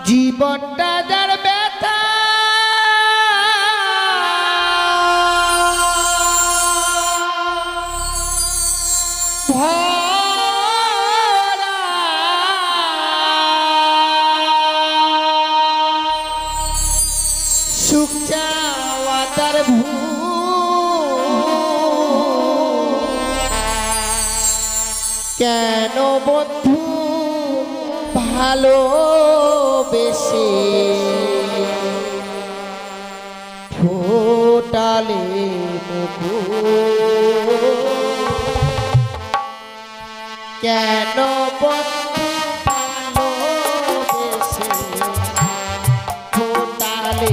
জীবনটা যার ব্যথা ভরা সুখ চাওয়া তার কেন বন্ধু ভালোবেসে ফোটালে কেন বন্ধু ভালোবেসে ফোটালে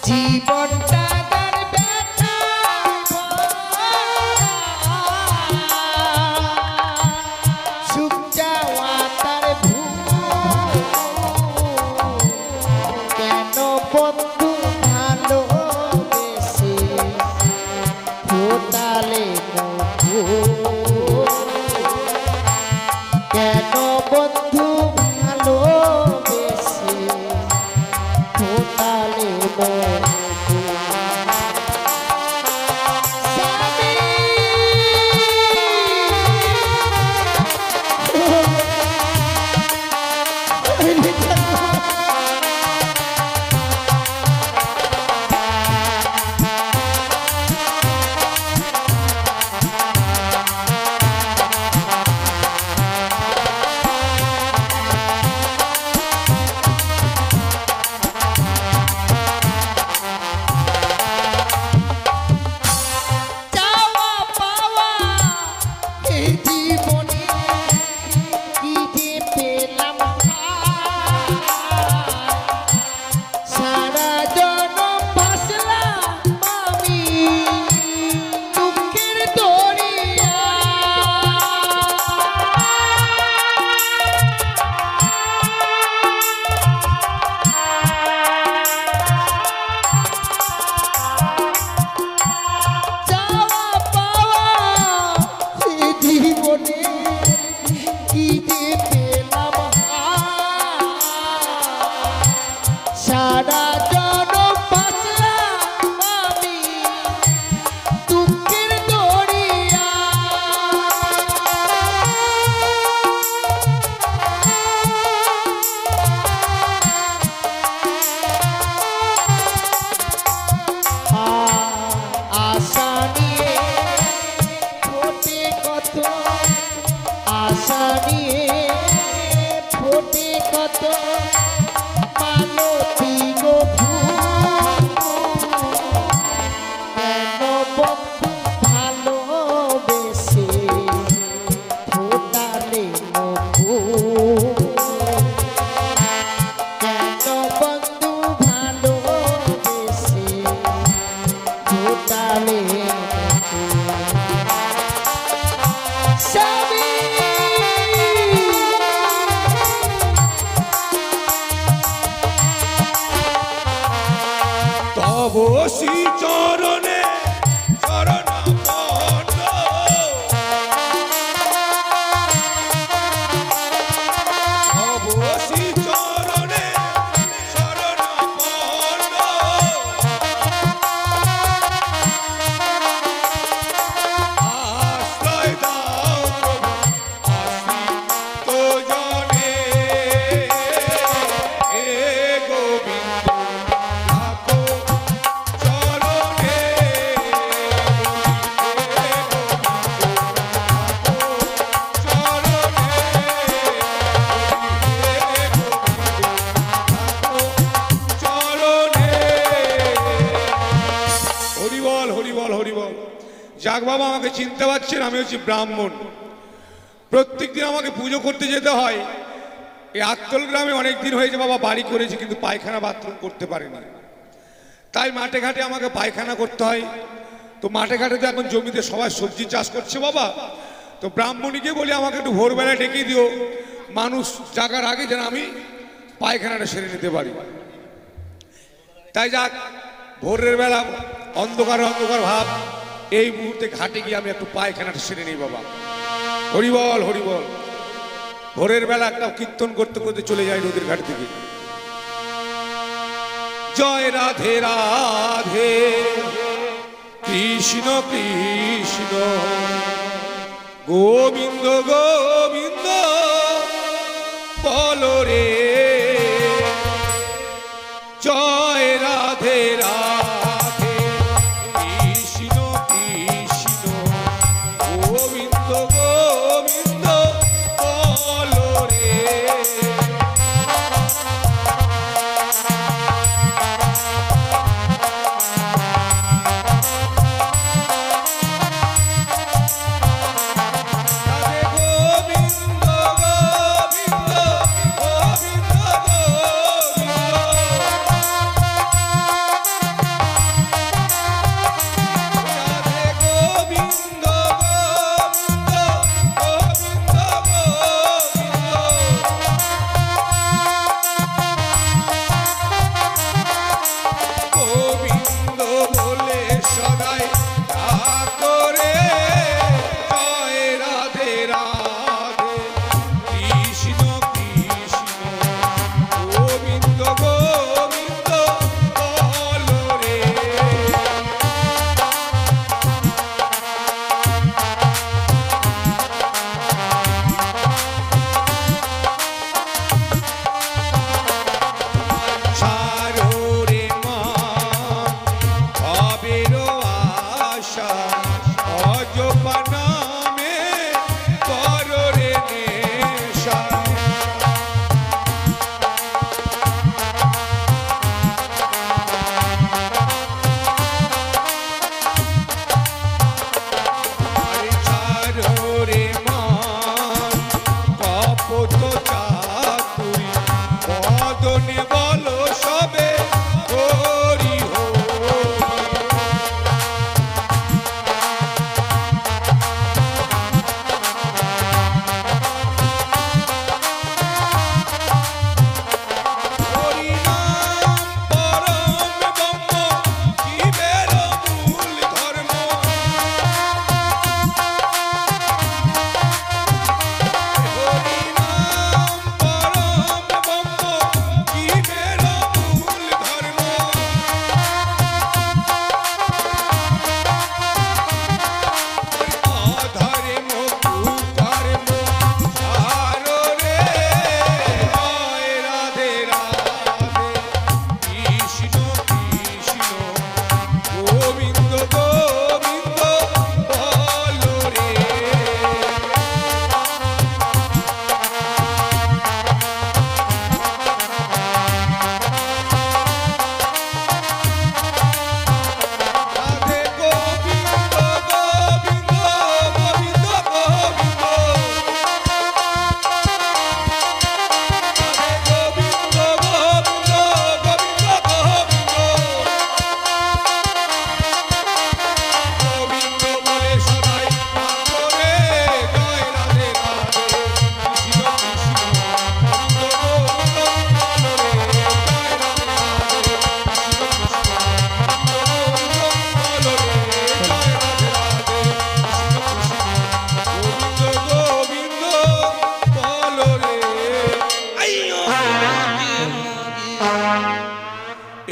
জীবনটা তার ব্যথা সুখ যাওয়া তার কেন বন্ধু ভালোবেসে ফোটালে কেন বন্ধু ভালোবেসে ফোটালে সারা জনম ভাসলাম আমি দুঃখের দরিয়া আশা নিয়ে ফোটে কত আশা নিয়ে ফোটে কত মালতী গো কেন বন্ধু ভালোবেসে ফোটালে কেন বন্ধু ভালোবেসে ফোটালে তব শ্রী চরণে শরণাপন্ন তব শ্রী চরণে শরণাপন্ন আশ্রয় দাও প্রভু আশ্রিত জনে হে গোবিন্দ যাক বাবা আমাকে চিনতে পারছেন, আমি হচ্ছি ব্রাহ্মণ। প্রত্যেকদিন আমাকে পুজো করতে যেতে হয়। এই আত্তল গ্রামে অনেক দিন হয়েছে বাবা বাড়ি করেছি, কিন্তু পায়খানা বাথরুম করতে পারিনি, তাই মাঠে ঘাটে আমাকে পায়খানা করতে হয়। তো মাঠে ঘাটে তো এখন জমিতে সবাই সবজি চাষ করছে বাবা, তো ব্রাহ্মণীকে বলি আমাকে একটু ভোরবেলা ডেকে দিও, মানুষ জাগার আগে যেন আমি পায়খানাটা সেরে নিতে পারি। তাই যাক, ভোরের বেলা অন্ধকার অন্ধকার ভাব, এই মুহূর্তে ঘাটে গিয়ে আমি একটু পায়খানাটা সেরে নিই বাবা। হরিবল হরিবল। ভোরের বেলা একটা কীর্তন করতে করতে চলে যায় নদীর ঘাট থেকে। জয় রাধে রাধে কৃষ্ণ কৃষ্ণ গোবিন্দ গোবিন্দ বলো রে। জয় রাধে রাধে কৃষ্ণ কৃষ্ণ গোবিন্দ গোবিন্দ বলো রে।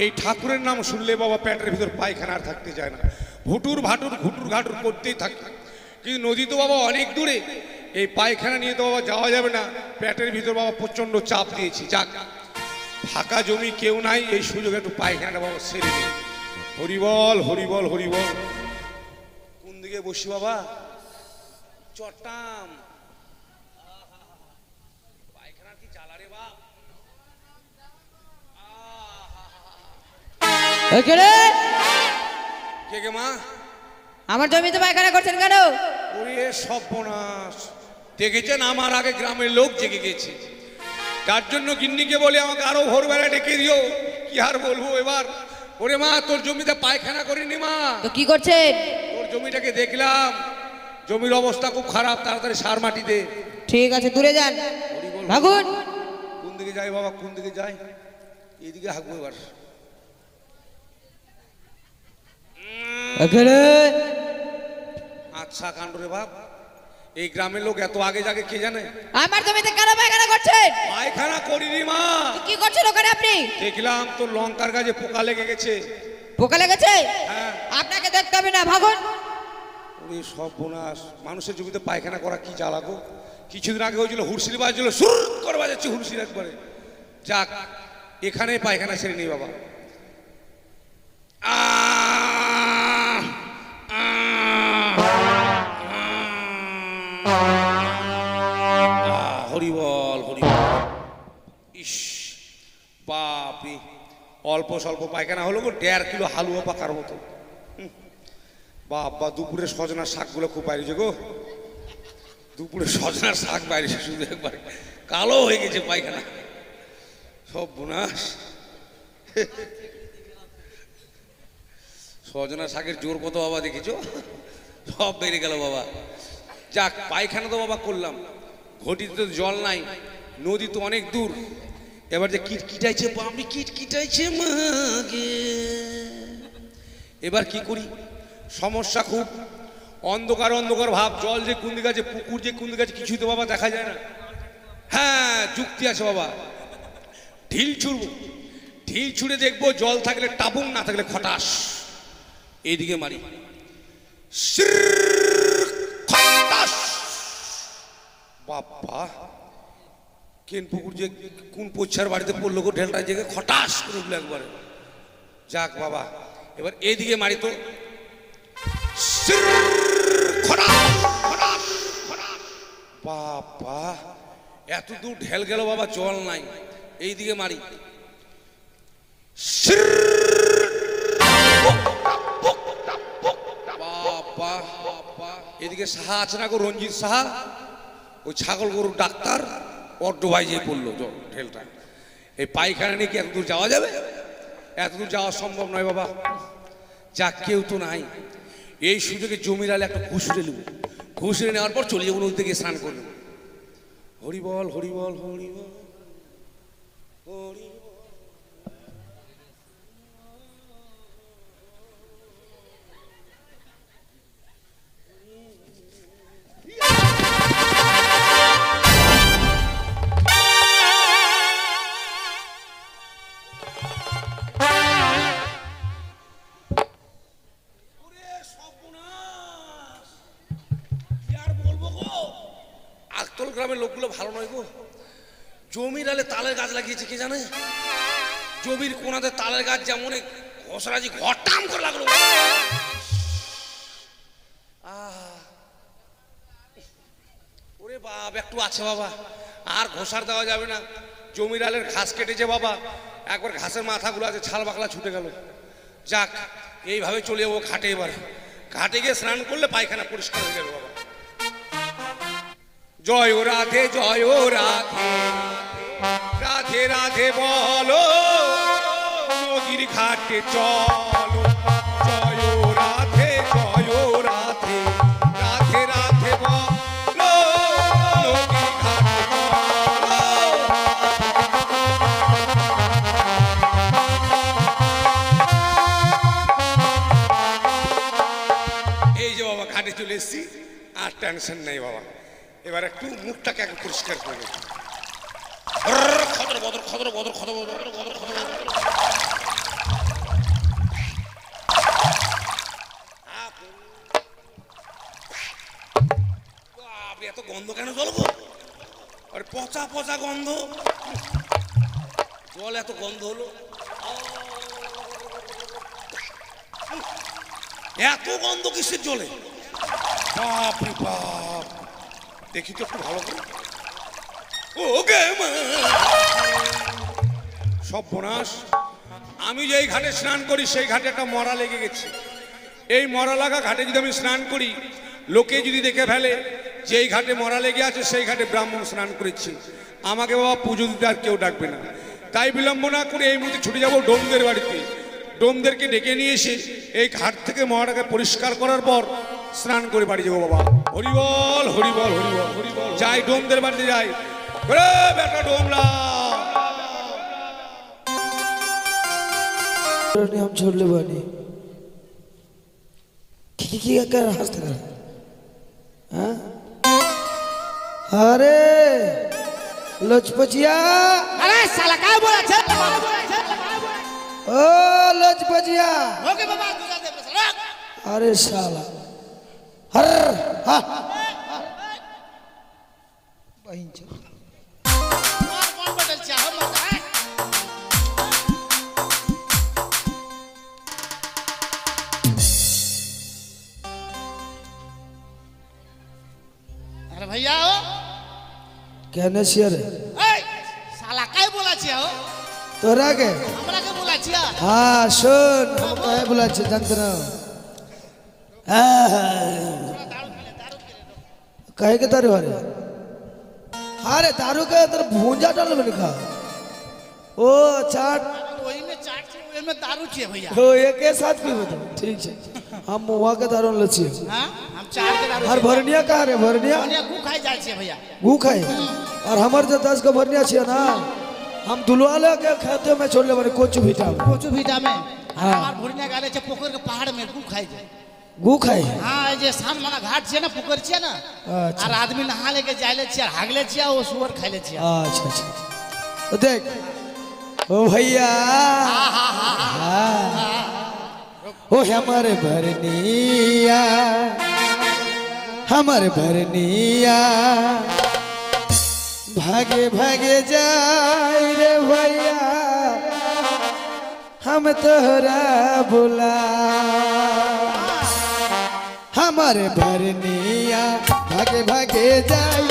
এই ঠাকুরের নাম শুনলে বাবা পেটের ভিতর পায়খানা আর থাকতে চায় না, ভুটুর ভাটুর ঘুটুর ঘাটুর করতেই থাকে। কিন্তু নদী তো বাবা অনেক দূরে, এই পায়খানা নিয়ে তো বাবা যাওয়া যাবে না, পেটের ভিতর বাবা প্রচন্ড চাপ দিয়েছি। যাক, ফাঁকা জমি কেউ নাই, এই সুযোগে একটু পায়খানাটা বাবা সেরে দিই। হরিবল হরিবল হরিবল। কোন দিকে বসি বাবা? চটাম পায়খানা কি জ্বালা রে বাপ। কে কে মা? আমার জমিতে পায়খানা করছেন কেন? ওরে সর্বনাশ, দেখেছেন আমার আগে গ্রামের লোক জেগে গেছে, তার জন্য গিন্নিকে বলে আমাকে আরো ভোরবেলা ডেকে দিও। কি আর বলবো এবার। ওরে মা, তোর জমিতে পায়খানা করিনি মা। তো কি করছেন? তোর জমিটাকে দেখলাম, জমির অবস্থা খুব খারাপ, তাড়াতাড়ি সার মাটি দে। ঠিক আছে, দূরে যান, ভাগুন। কোন দিকে যাই বাবা, কোন দিকে যাই? এইদিকে হাঁকবো এবার। আচ্ছা কাণ্ড রে বাপ, এই গ্রামের লোক এত আগে জাগে কে জানে? আমার জমিতে কেন পায়খানা করছেন? পায়খানা করিনি মা। কি করছেন ওখানে আপনি? দেখলাম তোর লঙ্কার গাছে পোকা লেগে গেছে। পোকা লেগেছে? হ্যাঁ। আপনাকে দেখতে হবে না, ভাগুন। ওরে সব বোনাস, মানুষের জমিতে পায়খানা করা কি জ্বালা গো। কিছুদিন আগে হয়েছিল হুড়সিল বাজছিল, সুর করে বাজাচ্ছে হুড়সিল একবারে। যাক, এখানে পায়খানা ছেড়ে নেই বাবা। হরিবল হরিবল। ইস বাপরে, অল্প স্বল্প পায়খানা হলো গো, 1.5 কিলো হালুয়া পাকার মতো। বাবা, দুপুরে সজনার শাকগুলো খুব বাইরেছে গো। দুপুরে সজনার শাক বাইরেছে, শুধু একবার কালো হয়ে গেছে পায়খানা। সব বোনাস। সজনা শাকের জোর কত বাবা দেখেছো? সব বেড়ে গেল বাবা। যাক, পায়খানা তো বাবা করলাম, ঘটিতে তো জল নাই, নদী তো অনেক দূর। এবার যে কিটকিটাইছে বাপরে, কিটকিটাইছে মাগে। এবার কি করি, সমস্যা খুব। অন্ধকার অন্ধকার ভাব, জল যে কোন দিকে আছে, পুকুর যে কোন দিকে আছে, কিছুই তো বাবা দেখা যায় না। হ্যাঁ, যুক্তি আছে বাবা। ঢিল ছুড়ব, ঢিল ছুড়ে দেখবো জল থাকলে টাবুং, না থাকলে খটাস। এইদিকে মারি, বাবা কেন পুকুর যে কোন পোচ্ছার বাড়িতে পড়লো গো, ঢেলটা জেগে খটাস করে উঠলো একবারে। যাক বাবা, এবার এইদিকে মারি তো, বাবা এত দূর ঢেল গেল বাবা, জল নাই। এইদিকে মারি, বাবা এদিকে সাহা আছে না গো, রঞ্জিত সাহা, ওই ছাগল গরুর ডাক্তার, ওর ডোবাই যেয়ে পড়লো ঢেলটা। এই পায়খানা নিয়ে কি এত দূর যাওয়া যাবে? এত দূর যাওয়া সম্ভব নয় বাবা। যাক, কেউ তো নাই, এই সুযোগে জমির আলে একটা ঘুষুরে নেব, ঘুষুরে নেওয়ার পর চলে যাবো নদীতে গিয়ে স্নান করবো। হরিবল হরিবল হরিবল হরি। গ্রামের লোকগুলো ভালো নয় গো। জমির আলে তালের গাছ লাগিয়েছে, কে জানে? জমির কোনাতে তালের গাছ যেমন ঘষরাজি ঘটাম করে লাগলো। ওরে বাপ, একটু আছে বাবা, আর ঘষার দেওয়া যাবে না। জমির আলের ঘাস কেটেছে বাবা, একবার ঘাসের মাথাগুলো আছে ছাল বাকলা ছুটে গেল। যাক, এইভাবে চলে যাবো ঘাটে। এবার ঘাটে গিয়ে স্নান করলে পায়খানা পরিষ্কার হয়ে যাবে বাবা। জয় ও রাধে, জয় ও রাধে, রাধে রাধে বলো, নদীর ঘাটে চলো। জয় ও রাধে, জয় ও রাধে, রাধে রাধে বলো, নদীর ঘাটে চলো। এই যে বাবা, ঘাটে চলে এসছি, আর টেনশন নেই বাবা। এবার একটু মুখটাকে একটু পরিষ্কার করবে। খদর বদর খদর বদর খদর বদর খদর খদর। এত গন্ধ কেন জল গো? আর পচা পচা গন্ধ, জল এত গন্ধ হলো। এত গন্ধ কিসের জলে? বাপ রে বাপ, দেখি তো একটু ভালো করে। ও গে মা, সব বোনাস। আমি যেই ঘাটে স্নান করি সেই ঘাটে একটা মরা লেগে গেছে। এই মরা লাগা ঘাটে যদি আমি স্নান করি, লোকে যদি দেখে ফেলে যেই ঘাটে মরা লেগে আছে সেই ঘাটে ব্রাহ্মণ স্নান করেছে, আমাকে বাবা পুজো দিতে আর কেউ ডাকবে না। তাই বিলম্ব না করে এই মুহূর্তে ছুটে যাবো ডোমদের বাড়িতে। ডোমদেরকে ডেকে নিয়ে এসে এই ঘাট থেকে মরাটাকে পরিষ্কার করার পর স্নান করে বাড়ি যাবো বাবা। হরিবল হরিবল হরিবল হরিবল। যাই ডোমদের বাড়িতে যাই। বেটা ডোমলা हम छोड़ ले बानी की कर हंसते कर हाँ? अरे लचपचिया अरे साला काय बोला छे ओ लचपचिया ओके बाबा दूसरा दे सड़क अरे साला हर हा बहिन छ कौन बदल चाहो मत अरे भैया हो कहने शेर ए साला काय बोला छे हो तोरा के हमरा के बोला छिया हाँ सुन हम कहे बोला छे जानते ना कहे के तारे वाले अरे दारू के अंदर भूंजा डाल में लिखा ओ चाट वही में चाट छे वही में दारू छे भैया हो एक के साथ पी बता ठीक है हम मुआ के दारू लची हां हम चाट के दारू हर भरनिया कहाँ रे भरनिया भरनिया गु खाई जाय छे भैया गु खाए और हमार जो 10 का भरनिया छे ना हम दुलवा ले के खाते में छोड़ ले बने कोचू भीटा में कोचू भीटा में हमार भरनिया गाले छे पोखर के पहाड़ में गु खाई जाय गु खाए हां जे शाम मना घाट छे ना पोखर छे ना अच्छा और आदमी नहा लेके जायले छे हागले छे ओ सुअर खाइले छे अच्छा अच्छा तो देख ओ भैया ओ हमारे भरनिया भागे भागे जाए रे भैया हम तोहरा बुला हमारे भरनिया भागे भागे जाए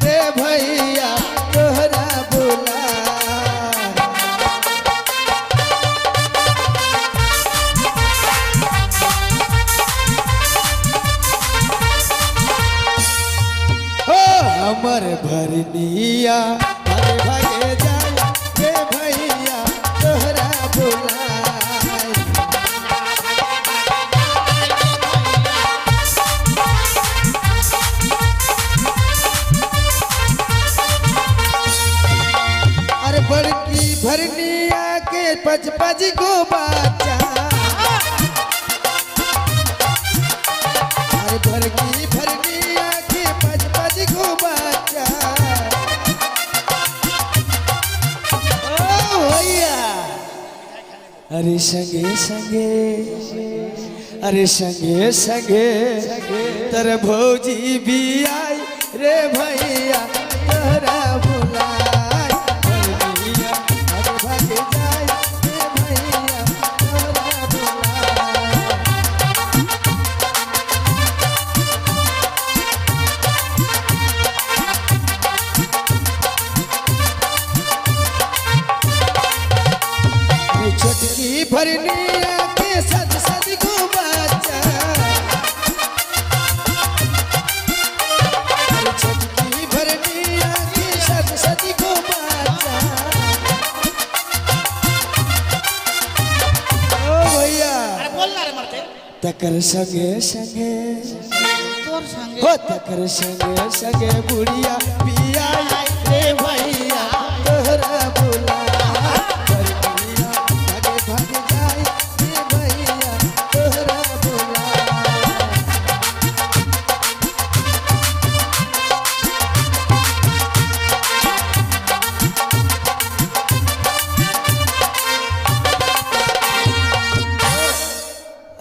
रे भैया तोहरा बुला हमर भरनिया भागे भागे जाए रे भैया तोहरा बुलाए अरे बड़की भरनिया के पच पच गो बच्चा अरे बड़की भरनिया के पच पच गो बच्चा ओ भैया अरे संगे संगे अरे संगे संगे तेरे भौजी भी आई रे भैया तोरा बुलाए भरनिया भागे भागे जाए रे भैया तोरा बुलाए छोटकी भरनिया के सद सद को बच्चा छोटकी भरनिया के सद सद को बच्चा ओ भैया अरे बोल ना रे मरते तकर संगे संगे तोर संगे हो तकर संगे संगे बुढ़िया पिया रे भैया तोहरा बुला भरनिया भागे भागे जाए रे भैया तोहरा बुला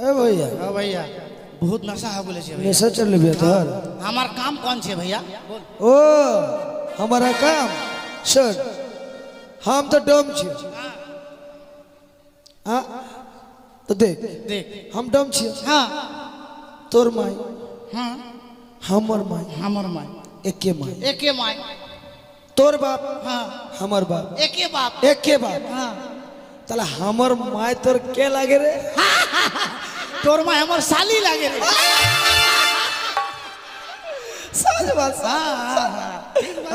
ए भैया हां भैया बहुत नशा है बोले छे भैया नशा चल लिया तोहर हमार काम कौन छे भैया बोल ओ हमारा काम सुन हम तो डम छी हाँ तो देख देख हम डम छी हां तोर माई हां हमर माई हमर my AK my AK my तोर बाप हां हमर बाप एके बाप एके बाप हां तला हमर माई तोर के लागे रे तोर माय हमर साली लागे रे सच बात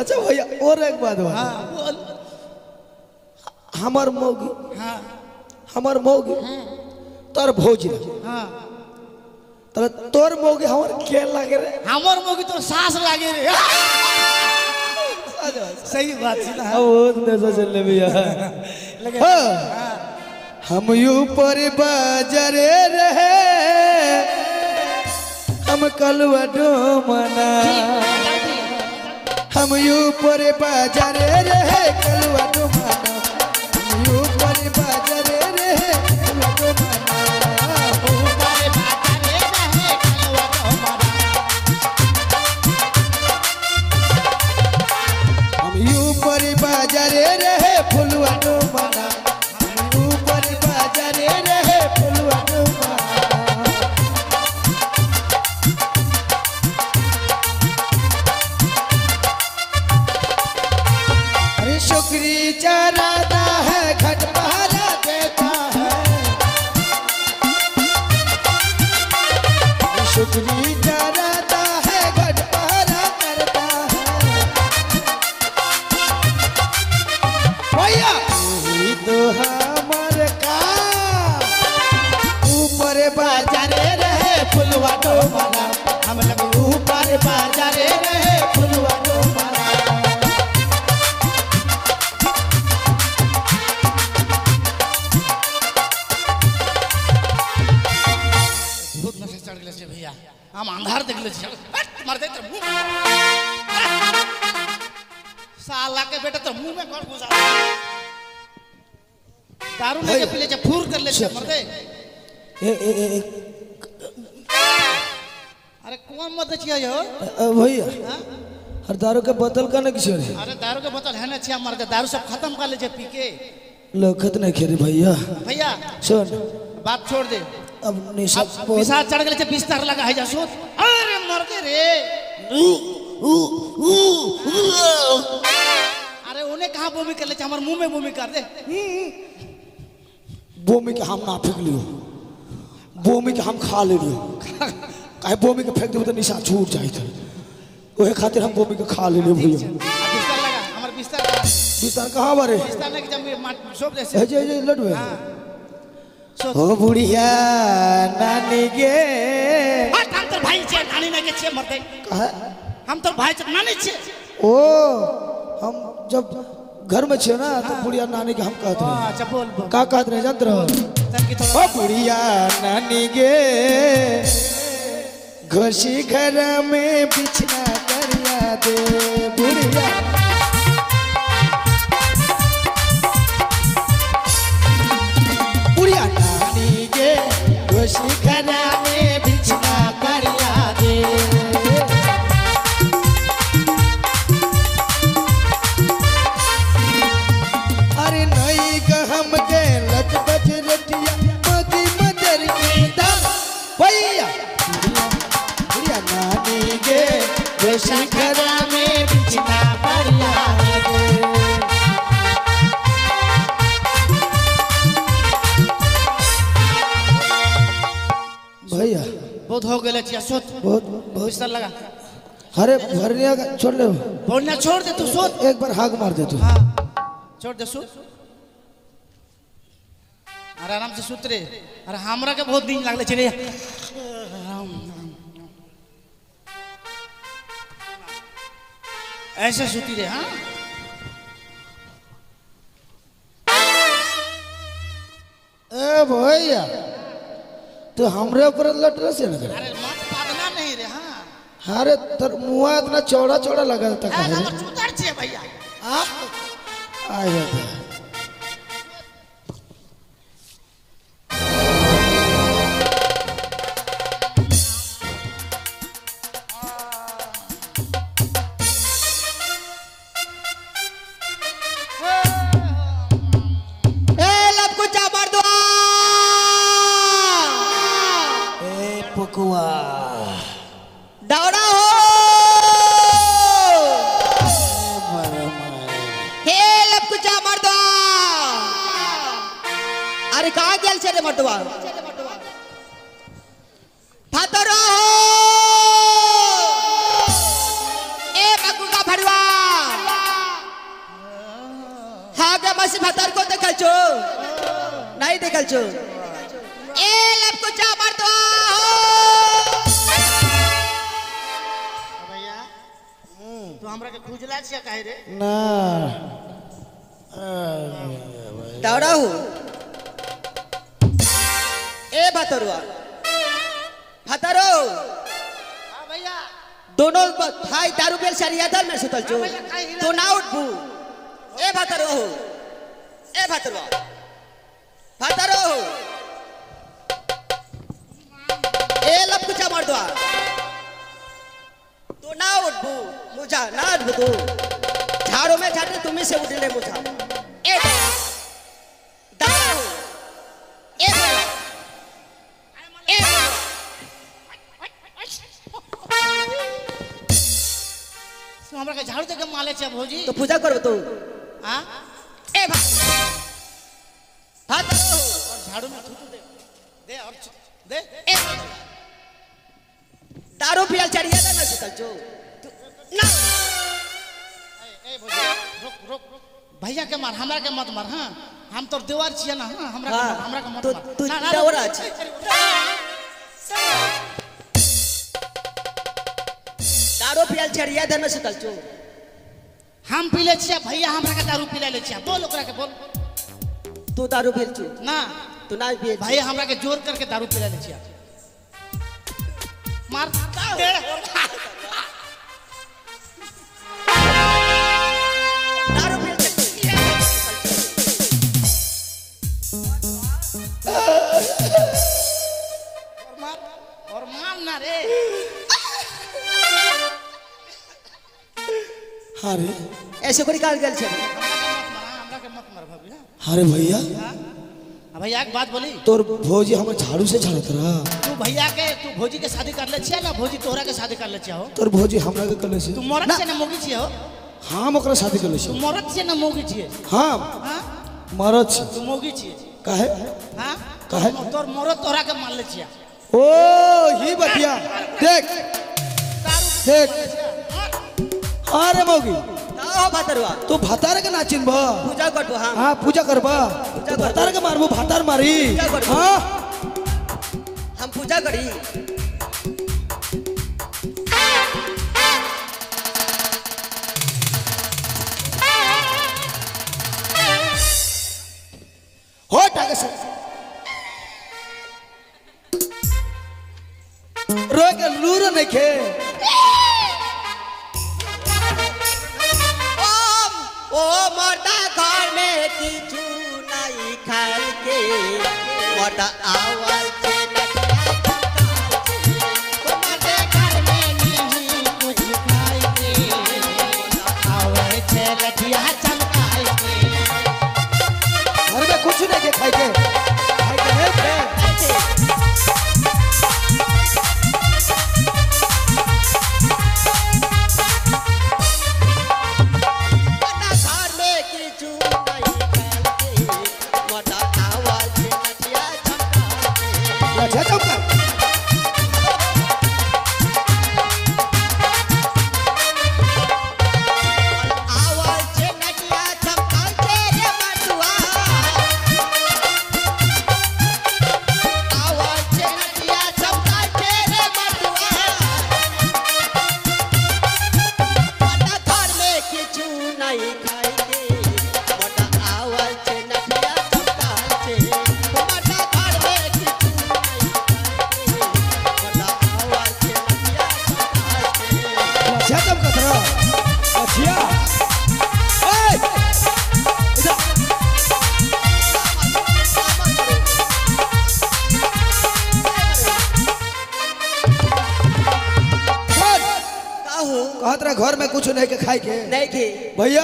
अच्छा भैया और एक बात बा बोल। हमार मौगी हाँ हमार मौगी तोर भौजी हाँ तर तोर मौगी हमार के लागे रे हमर मोगी तो सास लागे रे। सही बात है ना। बहुत नशा चलने भैया हाँ। हम ऊपर बाजारे रहे हम कलवा डोमना हम ऊपर बाजारे रहे कलवा डोमना हम ऊपर बाजारे रहे कलवा डोमना हम ऊपर बाजारे रहे फुलवा डोमना हम ऊपर बाजारे रहे फुलवा डोमना अरे शुक्री चराता है घट पहरा देता है शुक्री चराता है घट पहरा करता है भैया यही तो हमर का ऊपर बाजारे रहे फुलवा डोमना हम लोग ऊपर बाजारे रहे फुलवा डोमना बहुत नशा चढ़ गेले छे भैया हम अंधार देख ले छे मार दे तो मुंह साला के बेटा तो मुंह में कौन घुसा दारू लेके पी ले छे फूर कर ले छे मर दे। ए अरे कौन मत छिया यो भैया हाँ? हर दारू के बोतल का ना किसी अरे दारू के बोतल है ना छिया मर दे दारू सब खत्म कर ले छे पी के लखत नहीं खेरी भैया भैया सुन बात छोड़ दे अब निशा अब पिसा चढ़ गेले छे बिस्तर लगा है जा सोच अरे मर दे रे अरे उन्हें कहा बोमी कर ले छे हमर मुंह में बोमी कर दे बोमी के हम ना फेंक लियो बोमी के हम खा ले लियो काहे बोमी के फेंक देबो तो निशा छूट जाई थे ओहे खातिर हम बोमी के खा ले लियो भैया बिस्तर लगा हमर बिस्तर लगा बिस्तर कहाँ बारे बिस्तर लगे जब माट सोप दे से है जे लडवे सोच ओ बुढ़िया नानी गे हट हम तो भाई छे नानी ना के छे मर दे कहा हम तो भाई छे नानी छे ओ हम जब घर में छे ना तो बुढ़िया नानी के हम कहते रहे अच्छा बोल बोल का कहते रहे जानते रहो तन की ओ थोड़ा बुढ़िया नानी गे घोसी घर में बिछना करिया दे बुढ़िया बुढ़िया नानी गे घोसी घर में बिछना करिया दे अरे नई गहम के लच बच रटिया मोदी मदर की दम भैया बुढ़िया नानी गे घोसी घर में बिछना करिया दे भैया बहुत हो गेले छे सोच बहुत बहुत बिस्तर लगा अरे भरनिया का छोड़ ले बोलना छोड़ दे तू सोच एक बार हाक मार दे तू हाँ छोड़ दे सोच अरे आराम से सुत रे अरे हमरा के बहुत दिन लागले छे रे राम राम ऐसे सुती रे हाँ ए भैया तो हमरे ऊपर लट रहा से लग अरे मत पादना नहीं रे हाँ अरे तर मुआ इतना चौड़ा चौड़ा लगा था है ना मत सुतर छे भैया आ जाता पकुआ दौड़ा हो हे लपकुचा मर्दवा अरे कहाँ गेल छे रे मर्दवा फातरो हो भड़वा हाँ गे मसी भतर को देखल छो नहीं देखल छो ए लब कुछ मर्दवा भैया तू हमरा के खुजला छिया काहे रे ना दौड़ा हूँ ए भतरुआ भतरो हां भैया दोनों भाई दारू बेल सरिया दल में सुतल छो तो ना उठबू ए भतरो हो ए भतरो भतरो हो ए लब कुछ मर्दवा तो ना उठबू मुझा ना उठबू तू झाड़ों में झाड़े तुम्हें से उठले मुझा ए दारू ए ए तू हमरा के झाड़ू दे के माले छिया भौजी तो पूजा करो तू हां ए भाई और झाड़ू में थूथू दे दे और दे ए दारू पियल चढ़िया ना सुतल छो ना ए भौजी रुक रुक भैया के मार हमरा के मत मार हां हम तो देवर छिया ना हां हमरा के मत मार तू देवरा छी दारू पियल चढ़िया दे में सुतल छो हम पी ले छिया भैया हमरा के दारू पिला ले छिया बोल ओकरा के बोल तू दारू पियल छो ना तू ना पिए भैया हमरा के जोर करके दारू पिला ले छिया मार दे दारू पियल और मार ना रे हाँ रे ऐसे कोई काल गल छे हमरा के मत मार भैया अरे भैया भैया एक बात बोली तोर भौजी हमर झाड़ू से झाड़त रहा तू भैया के तू भौजी के शादी कर ले छिया ना भौजी तोहरा के शादी कर ले छिया हो तोर भौजी हमरा के कले से तू मरद से ना मोगी छिया हो हम ओकरा शादी कले तू से मरद से ना मोगी छिए हाँ हां मरद से तू मोगी छिए काहे हां काहे? तोर मरद तोहरा के मान ले छिया ओ ही बतिया देख देख अरे मौगी आओ भतरवा तू भतार के नाचिन बा पूजा करबो हां हाँ पूजा करबा तू भतार के मारबो भतार मारी पूजा करबो। हाँ हम पूजा करी हो टाके से रोए के लूर नहीं खे ओ मोटा घर में किछु नहीं खाल के मोटा आवाज से तुम्हारे घर में नहीं कुछ खाए के आवे छे लठिया चमकाए के घर में कुछ नहीं के खाए के नहीं खे मोटा घर में किछु नहीं खाल के मोटा आवाज से नटिया चमका लठिया चमका आवाज से नटिया चमका के रे मटुआ आवाज से नटिया चमका के रे मटुआ मोटा घर में किछु नहीं खाएंगे मोटा आवाज से नटिया चमका के मोटा घर में किछु नहीं खाएंगे मोटा आवाज से नटिया चमका के लठिया चमका तेरा लठिया ए इधर बोल कहत रहा घर में कुछ नहीं के खाए के नहीं की भैया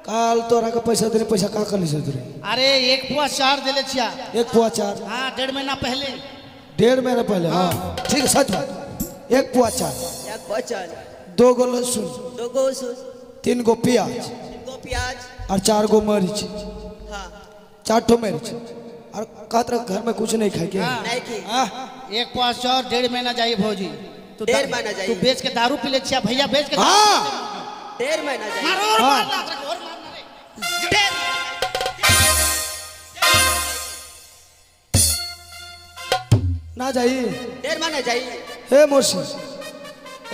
काल तोरा के पैसा दे पैसा का कर ली से रे अरे एक पुआ चार दे ले छिया एक पुआ चार हां 1.5 महीना पहले 1.5 महीना पहले हाँ ठीक है सच बात एक पुआ चार एक बचन 2 गो लहसुन दो गो सूस 3 गो प्याज दो प्याज और 4 गो मरीच हाँ 4 ठो मरीच और कहत रहा घर में कुछ नहीं खाए के नहीं की हाँ एक पुआ चार 1.5 महीना जाई भौजी तू 1.5 महीना जाई। तू बेच के दारू पी ले छिया भैया बेच के हाँ डेढ़ महीना जाए मारो और हाँ। मारना तेरे को, और मारना रे। ना जाई। डेढ़ महीना जाए हे मोसी,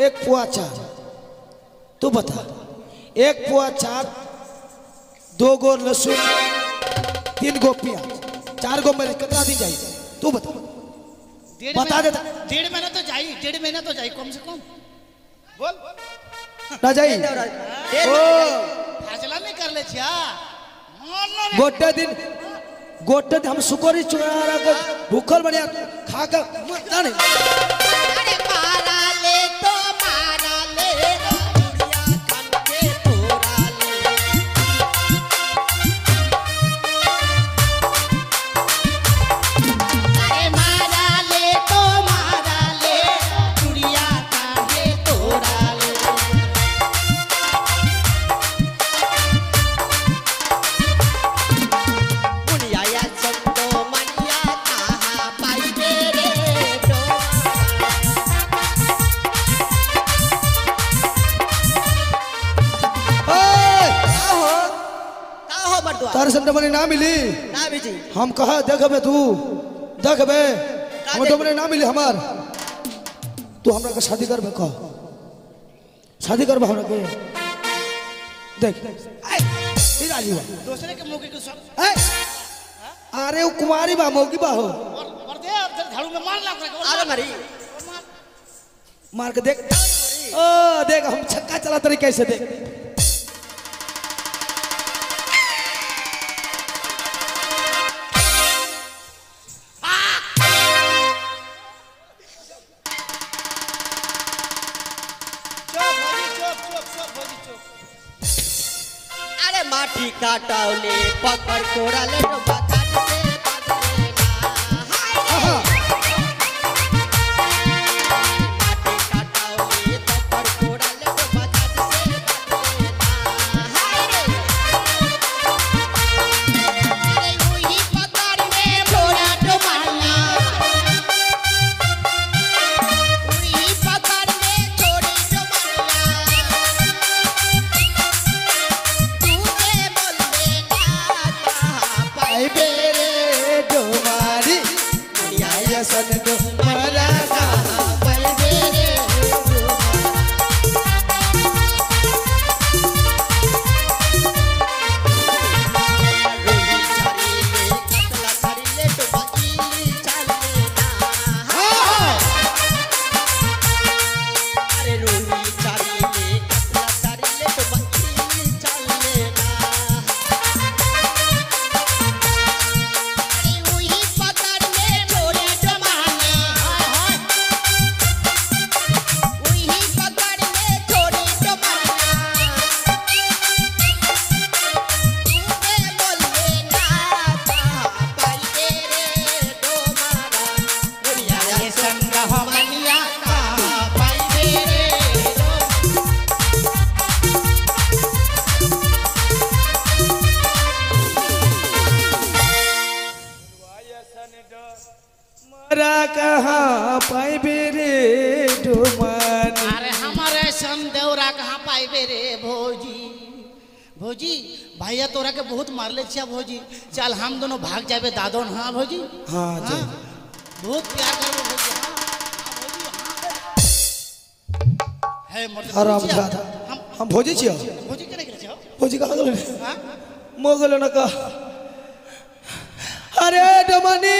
एक पुआ चार, तू बता, एक पुआ चार, 2 गो लहसुन, 3 गो प्याज, 4 गो मिर्च, कितना दिन जाई? तू बता। डेढ़ बता महीना- देता। 1.5 महीना तो जाई, 1.5 महीना तो जाई कम से कम। बोल ना जाई। डेढ़ ओ फाजला नहीं कर ले छिया। मारना रे। गोटे दिन हम सुकोरी चुरा के भूखल बढ़िया खा के मरता नहीं। अरे मारा ले तो मारा ले बुढ़िया खान के तोरा ले अरे मारा ले तो मारा ले, चुड़िया काहे तोरा ले। बुढ़िया या संतो मनिया कहाँ पाई मेरे हो बड़ुआ तार संत मनी ना मिली। ना बीजी हम कहा देखबे तू देखबे हम डोमने ना मिली हमार। तू हमरा के शादी करबे कह, शादी करबे हमरा के। देख ई राजी बा। दूसरे के मौके को सब ए, अरे वो कुमारी बा मौगी बा हो। और दे और तेरे झाड़ू में मार ला करे और अरे मरी मार। मार के देख। ओ देख हम छक्का चला तरी कैसे देख। चुप भौजी, चुप भौजी, चुप। अरे माटी काटौले पकड़ कोड़ा ले तो बगान से बदलेना हाय रे। आहा, माटी काटौले पकड़ कोड़ा ले तो बगान से बदलेना हाय रे। अरे वही पकड़ में कोड़ा तो मारना वही पकड़ में कोड़ी तो मारना तू के बोल देना कहाँ पाई आई बेरे डोमारी दुनिया ये सन दो मरा का। पाई मेरे मरा कहाँ पाई बेरे डोमारी। अरे हमारे सन देवरा कहाँ पाइबे रे भौजी। भौजी भैया तोरा के बहुत मार ले छिया भौजी। चल हम दोनों भाग जाबे दादोन। हाँ भौजी, हाँ हाँ चल। बहुत प्यार करबे भौजी। हाँ भौजी, हाँ है मर्द आराम भौजी, दादा हम हम भोजी छियो। भौजी केने करे छौ? भोजी कहाँ गेल? हाँ मो गेल न का। अरे डोमानी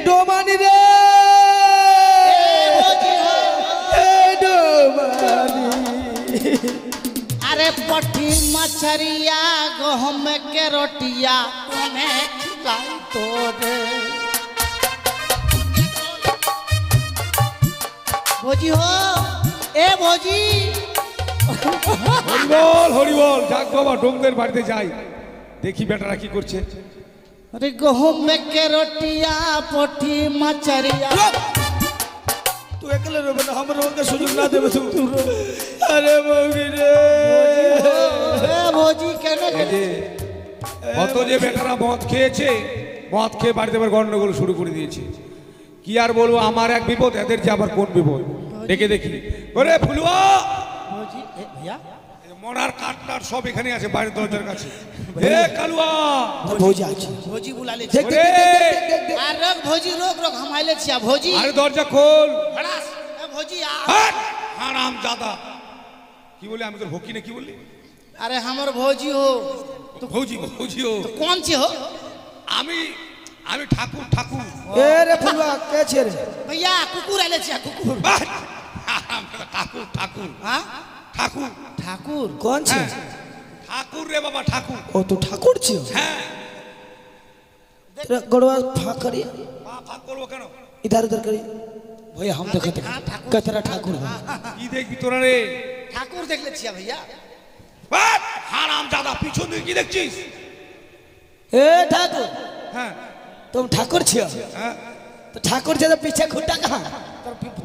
डोमानी रे भौजी हो। ए डोमानी। अरे पट्टी मछरिया गहम के रोटिया कोने खिलाई तोरे। भौजी हो, ए भौजी। হরি বল যাক বাবা ডোমদের বাড়িতে যাই দেখি বেটারা কি করছে। अरे गहम के रोटिया पट्टी मछरिया। तू एकले रो बना हम रो के सुजुग ना देबे तू। अरे मौगी रे ए भौजी केने এই करे? যে কত যে বেটারা মদ খেয়েছে, মদ খেয়ে বাড়িতে আবার গন্ডগোল শুরু করে দিয়েছে। কি আর বলবো, আমার এক বিপদ, এদের যে আবার কোন বিপদ। দেখে দেখি ওরে ফুলুয়া भौजी ए भैया মরার কাঠটার সব এখানে আছে বাইরের দরজার কাছে। এ কালুয়া भौजी आज भौजी बुला ले देख देख देख देख देख आ रोक भौजी रोक रोक हम आइले छिया भौजी আরে দরজা খোল। खड़ास ए भौजी आ হাট! হারাম জাদা কি বলি আমি তোর ভকি না কি বললি? अरे हमर भौजी हो তো ভৌজি ভৌজি ও तो कौन ची हो আমি আমি ঠাকুর ঠাকুর। ए रे फुलवा के छे रे भैया कुकुर आइले छिया कुकुर বাহ! হারাম জাদা, ঠাকুর ঠাকুর हां ঠাকুর ठाकुर कौन छे হ্যাঁ, ঠাকুর রে বাবা ঠাকুর। ओ तू ठाकुर छी হ্যাঁ तेरा गड़वा फाक करी পা ফাঁক করবো কেন? इधर उधर करी भैया हम देखते हाँ, ठाकुर। कतरा ठाकुर है কি দেখবি তোরা রে? ठाकुर देख ले छिया भैया বাহ! হারাম জাদা পিছন দিকে কি দেখছিস? ए ठाकुर হ্যাঁ तुम ठाकुर छियो হ্যাঁ तो ठाकुर जी तो पीछे खुट्टा कहाँ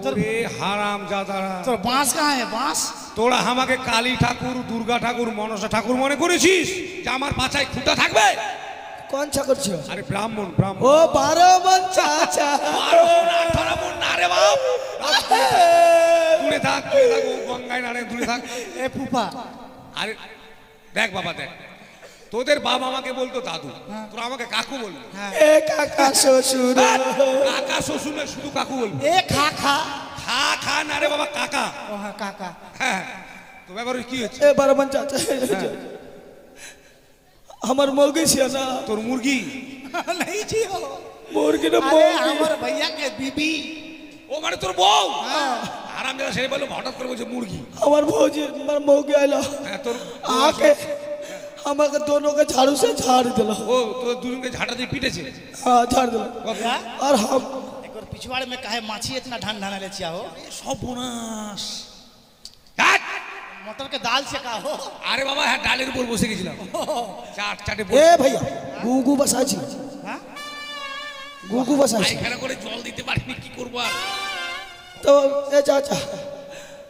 तोर ওরে হারাম জাদারা तोर बांस कहाँ है बांस তোরা আমাকে কালী ঠাকুর দুর্গা ঠাকুর মনসা ঠাকুর মনে করেছিস যে আমার পাছায় খুঁটা থাকবে? कौन ठाकुर छियो আরে ব্রাহ্মণ ব্রাহ্মণ। ओ 12 मन चाचा 18 মণ না রে বাপ। দূরে থাক ও গঙ্গায় নারে দূরে থাক। ए फूफा আরে দেখ বাবা দেখ তোদের বাবা আমাকে বলতো দাদু তোরা আমাকে কাকু বলবি। ए काका ससुर কাকা শ্বশুর না শুধু কাকু বলবি। ए खा खा খা খা না রে বাবা কাকা। ओ हाँ काका হ্যাঁ তো ব্যাপার কি হচ্ছে? ए 12 मन चाचा हमर मौगी छियो ना তোর মুরগি नहीं जी हो मुर्गी ना अरे हमर भैया के बीबी ও মানে তোর বউ। আরাম জাদা সে বললো হঠাৎ করে বলছে মুরগি। हमर भौजी हमर मौगी आइलो হ্যাঁ তোর आके हमके दोनों के झाड़ू से झाड़ दिलो ও তোর দুজনকে ঝাঁটা দিয়ে पिटेছে। हाँ झाड़ दिलो भैया और हम एक और पिछवाड़े में काहे माछी इतना ढन ढन ले छिया हो সর্বনাশ। मटर के दाल से का हो আরে বাবা হ্যাঁ ডালের উপর বসে গেছিলাম চাটে ए भैया गुगु बसाची हाँ गुगु बसाची পায়খানা করে জল দিতে পারিনি কি করবো আর? तो ए चाचा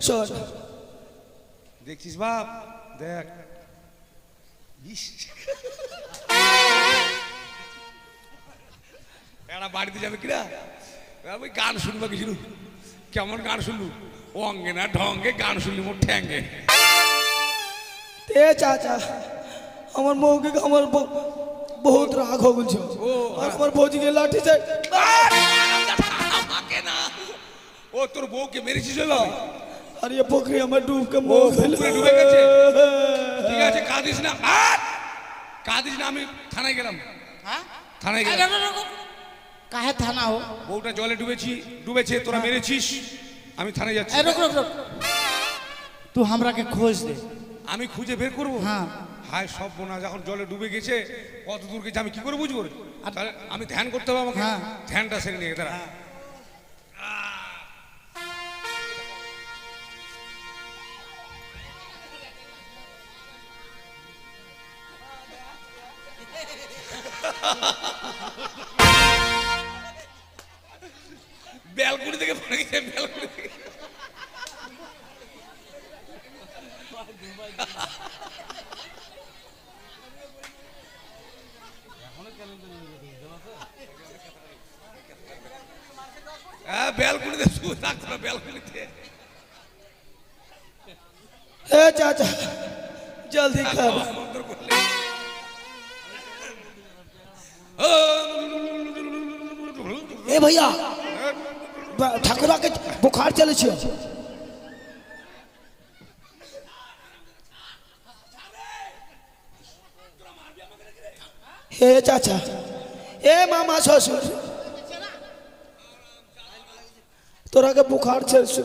सुन দেখছিস বাপ দেখ ইস। এরা বাড়িতে যাবে কিনা ওই গান শুনবো কিছু কেমন গান শুনলু অঙ্গে না ঢঙ্গে গান শুনলি মোট ঠ্যাঙ্গে। ए चाचा हमर मौगी के हमर बहुत राग हो गेल छो और हमर भौजी के लाठी से আমাকে না ও তোর বউকে মেরেছিস ওইভাবে? और ये पोखरी हमर डूब के ও मो পুকুরে ডুবে গেছে। ঠিক আছে কাঁদিস না কাঁদিস না আমি থানায় গেলাম हाँ থানায় अरे গেলাম। रुको, रुको। काहे थाना हो বউটা জলে ডুবেছে তোরা মেরেছিস আমি থানায় যাচ্ছি। ए रुक रुक रुक तू हमरा के खोज दे আমি খুঁজে বের করবো। হ্যাঁ। হায় সব বোনা যখন জলে ডুবে গেছে কত দূর গেছে আমি কি করে বুঝবো রে? তাহলে আমি ধ্যান করতে হবে আমাকে। হ্যাঁ। ধ্যানটা সেরে নিয়ে দাঁড়া। ব্যালকনি থেকে পড়ে গেছে ব্যালকনি থেকে। হ্যাঁ ব্যালকনিতে শুয়ে থাকতো না ব্যালকনিতে। ए चाचा जल्दी कर মন্ত্র করলে ए भैया ठाकुरा के बुखार चले छियो ए चाचा ए मामा ससुर तोरा के बुखार चल छै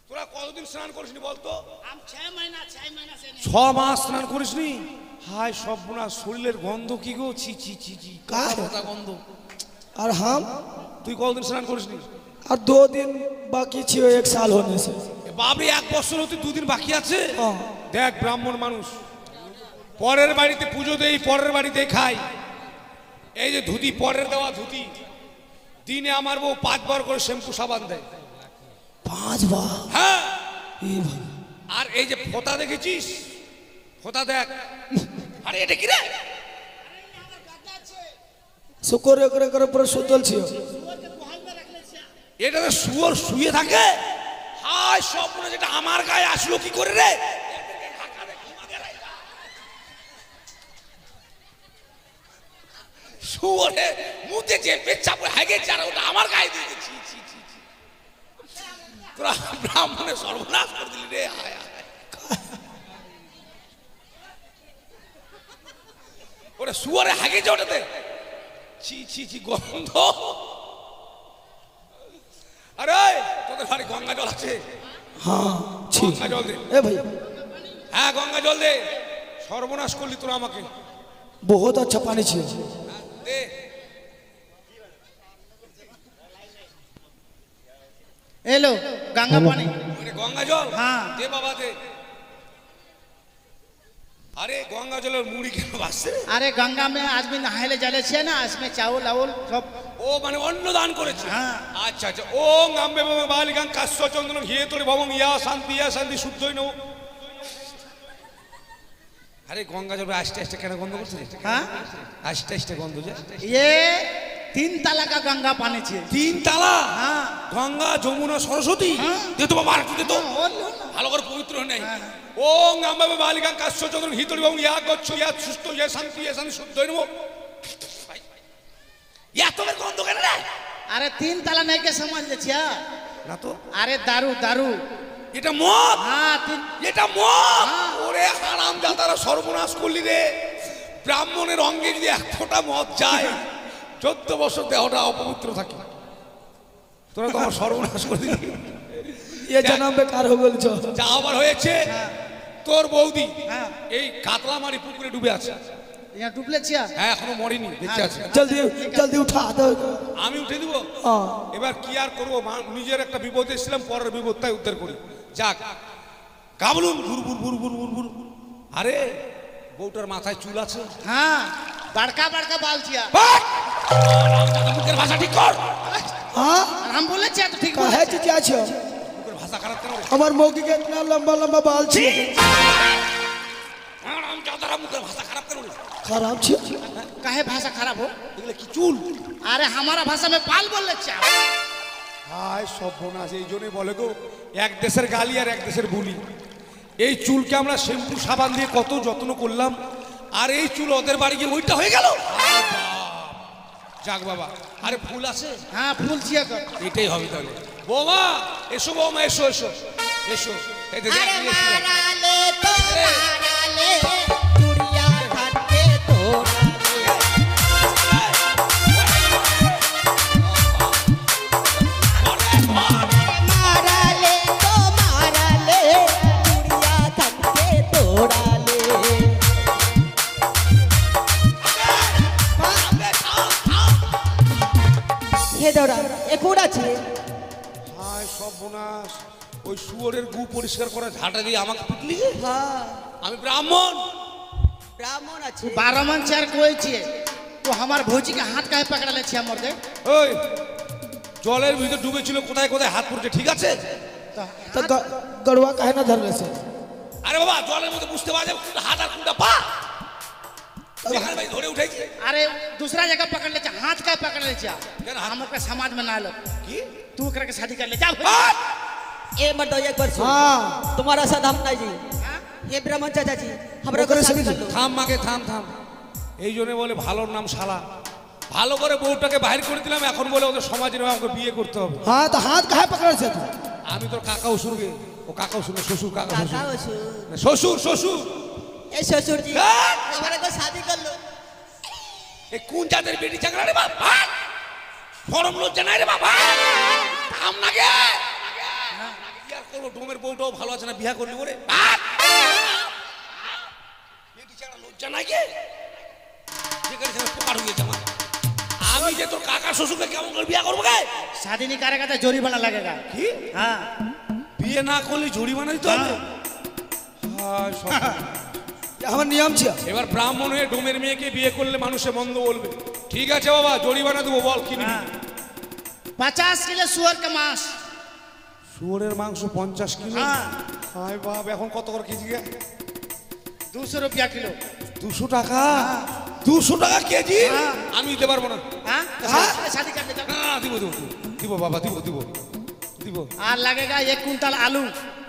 তোরা কতদিন স্নান করিসনি বলতো? हम 6 महीना से नहीं 6 মাস স্নান করিসনি? হায় সব বোনা শরীরের গন্ধ কি গো ছি ছি ছি ছি का है? কথা গন্ধ। और हम তুই কতদিন স্নান করিসনি? और 2 दिन बाकी छियो 1 साल होने से বাবরে 1 বছর হতে 2 দিন বাকি আছে। हाँ। দেখ ব্রাহ্মণ মানুষ পরের বাড়িতে পুজো দেই পরের বাড়িতে খাই। এই যে ধুতি পরের দেওয়া ধুতি দিনে আমার বউ 5 বার করে শ্যাম্পু সাবান দেয়। 5 बार হ্যাঁ ए भाई আর এই যে ফোঁতা দেখেছিস ফোঁতা দেখ আরে এটা কি রে? शुक्र करे करे पूरा सुतल छियो এটাতে শুয়োর শুয়ে থাকে। হায় স্বপ্ন, যেটা আমার গায়ে আসলো কি করে রে? শুয়োরে মুতে যে পেচ্ছাপ হয়ে গেছে আর ওটা আমার গায়ে দিয়ে দিচ্ছি। তোরা ব্রাহ্মণের সর্বনাশ করে দিলি রে। হায় হায়, ওটা শুয়োরে হাগেছে ওটাতে। ছি ছি ছি, গন্ধ। আরে তোদের বাড়ি গঙ্গা জল আছে? हाँ छी গঙ্গা জল দে। ए भाई হ্যাঁ গঙ্গা জল দে। সর্বনাশ করলি তোরা আমাকে। बहुत अच्छा पानी छी দে। এলো গঙ্গা পানি। ওরে গঙ্গা জল? হ্যাঁ। দে বাবা দে। আরে গঙ্গা জলের মুড়ি কেন ভাসছে? अरे गंगा में आदमी नहाले जाले छे ना, इसमें चावल आवल सब। ও মানে অন্ন দান করেছে। হ্যাঁ। আচ্ছা আচ্ছা। ওং আম্বে বমে বালিকাং কাশ্য চন্দ্রন হিয়ে তোরে ভবং ইয়া শান্তি শুদ্ধই নও। আরে গঙ্গা জল আস্তে আস্তে কেন গন্ধ করছে? हाँ আস্তে আস্তে গন্ধ যে। ये 3 ताला का गंगा पानी छे। 3 তালা? हाँ গঙ্গা যমুনা সরস্বতী। দে তো বাবা, আর দে তো। और लो ना। ভালো করে পবিত্র হয়ে নাই। ওং আম্বে বালিকাং কাশ্য চন্দ্রন হিয়ে তোরে ভবং ইয়া গচ্ছ ইয়া সুস্থ ইয়া শান্তি শুদ্ধই নও। ইয়া তোর গন্ধ কেন রে? अरे 3 ताला नहीं के समझ ले छिया। না তো। अरे दारू दारू। এটা মদ। हाँ 3। এটা মদ। ওরে হারাম জাতারা, সর্বনাশ করলি রে। ব্রাহ্মণের অঙ্গে যদি এক ফোঁটা মদ যায় 14 বছর দেহটা অপবিত্র থাকে। তোরা তো আমার সর্বনাশ করে দিলি। ये जन्म बेकार हो गल जो যা আবার হয়েছে, তোর বৌদি হ্যাঁ। এই কাতলামারি পুকুরে ডুবে আছে। यहाँ डुबले छिया। হ্যাঁ এখনো মরিনি, বেঁচে আছে। जल्दी जल्दी उठा दो আমি উঠে দিব। हाँ এবার কি আর করবো, নিজের একটা বিপদে এসেছিলাম, পরের বিপদটাই উদ্ধার করি। যাক, কাবলুন ভুর ভুর ভুর ভুর ভুর ভুর। আরে বউটার মাথায় চুল আছে। हाँ बड़का बड़का बाल छिया। বাট! মুখের ভাষা ঠিক কর। हाँ और हम बोले छिया तो ठीक बोले काहे छिया। चिचिया छो মুখের भाषा খারাপ কেন রে? हमार मौगी के इतना लंबा लंबा बाल छी আরাম জাতারা মুখের ভাষা খারাপ কেন রে? खराब छी काहे भाषा खराब हो? এগুলো কি চুল? अरे हमारा भाषा में बाल बोल ले छिया। হায় সর্বনাশ, এই জন্যই বলে গো, এক দেশের গালি আর এক দেশের বুলি। এই চুলকে আমরা শ্যাম্পু সাবান দিয়ে কত যত্ন করলাম, আর এই চুল ওদের বাড়ি গিয়ে ওইটা হয়ে গেল। যাক বাবা। আরে ফুল আছে? हाँ फूल छिया कर। এটাই হবে তাহলে। বৌমা এসো, বৌমা এসো এসো এসো। এই যে अरे দেখ, माराले तो माराले चुड़िया घाटे तोड़ाले। माराले तो माराले चुड़िया घाटे तोड़ाले। हे दौड़ा ए कूड़ा छे। হায় সর্বনাশ, ওই শুয়োরের গু পরিষ্কার করা ঝাঁটা দিয়ে আমাকে পিটলি। हाँ আমি ব্রাহ্মণ। ब्राह्मण अच्छे। 12 मन चार कोई छिए। तो हमार भौजी के हाथ काहे पकड़ा ले छिया मर दे। ওই জলের ভিতর ডুবেছিল, কোথায় কোথায় হাত পড়ছে, ঠিক আছে? तो गड़वा काहे ना धर ले से আরে বাবা, জলের মধ্যে বুঝতে পারছে কোনটা হাত আর কোনটা পা। এখানে ভাই ধরে উঠেছি। अरे दूसरा जगह पकड़ ले छिया, हाथ काहे पकड़ ले छिया। केना हाथ? हम ओकरा समाज में ना लो। কি? तू ओकरा के शादी कर ले जा। হাত! ए मर्दो एक बार सुन। हाँ तुम्हारा साथ हम नहीं जी। ये ब्राह्मण चाचा जी हमरा को ओकरे शादी से कर लो। থাম মাকে থাম থাম। এই জন্য বলে ভালোর নাম শালা। ভালো করে বউটাকে বাইরে করে দিলাম, এখন বলে ওদের সমাজের আমাকে বিয়ে করতে হবে। हाँ तो हाथ काहे पकड़ से तू আমি তোর কাকা শ্বশুরকে, ও কাকা শ্বশুর শ্বশুর কাকা काका শ্বশুর वसु শ্বশুর শ্বশুর। ए ससुर जी हाँ? हमारे को शादी कर लो। এ কোন জাতের বেটি চাকরা রে বাপ? ভাগ! শরম লজ্জা নাই রে বাবা। থাম না গে। কি আর করবো, ডোমের বউটাও ভালো আছে না, বিয়া করলি ওরে। ভাগ! বেটি চাকরা লজ্জা নাই গে। যেখানে সেখানে পোকার হয়ে যাওয়া। আমি যে তোর কাকা শ্বশুরকে কেমন করে বিয়া করবো গে? शादी नहीं करेगा तो जोरीमाना लगेगा। কি? हाँ বিয়ে না করলে জরিমানা দিতে হবে? হায় সর্বনাশ। ये हमार नियम छी এবার ব্রাহ্মণ হয়ে ডোমের মেয়েকে বিয়ে করলে মানুষে মন্দ বলবে। ঠিক আছে বাবা, জরিমানা দেবো, বল কি নিবি? हाँ 50 किलो सुअर का मांस। শুয়োরের মাংস 50 কিলো। हाँ হায় বাপ, এখন কত করে কেজি গে? 200 रुपया किलो। 200 টাকা? 200 টাকা কেজি? হ্যাঁ। আমি দিতে পারবো না। हाँ हाँ? शादी कर ले जा। না, দিব দিব দিব দিব বাবা, দিব দিব দিব। আর लगेगा 1 कुंटल आलू।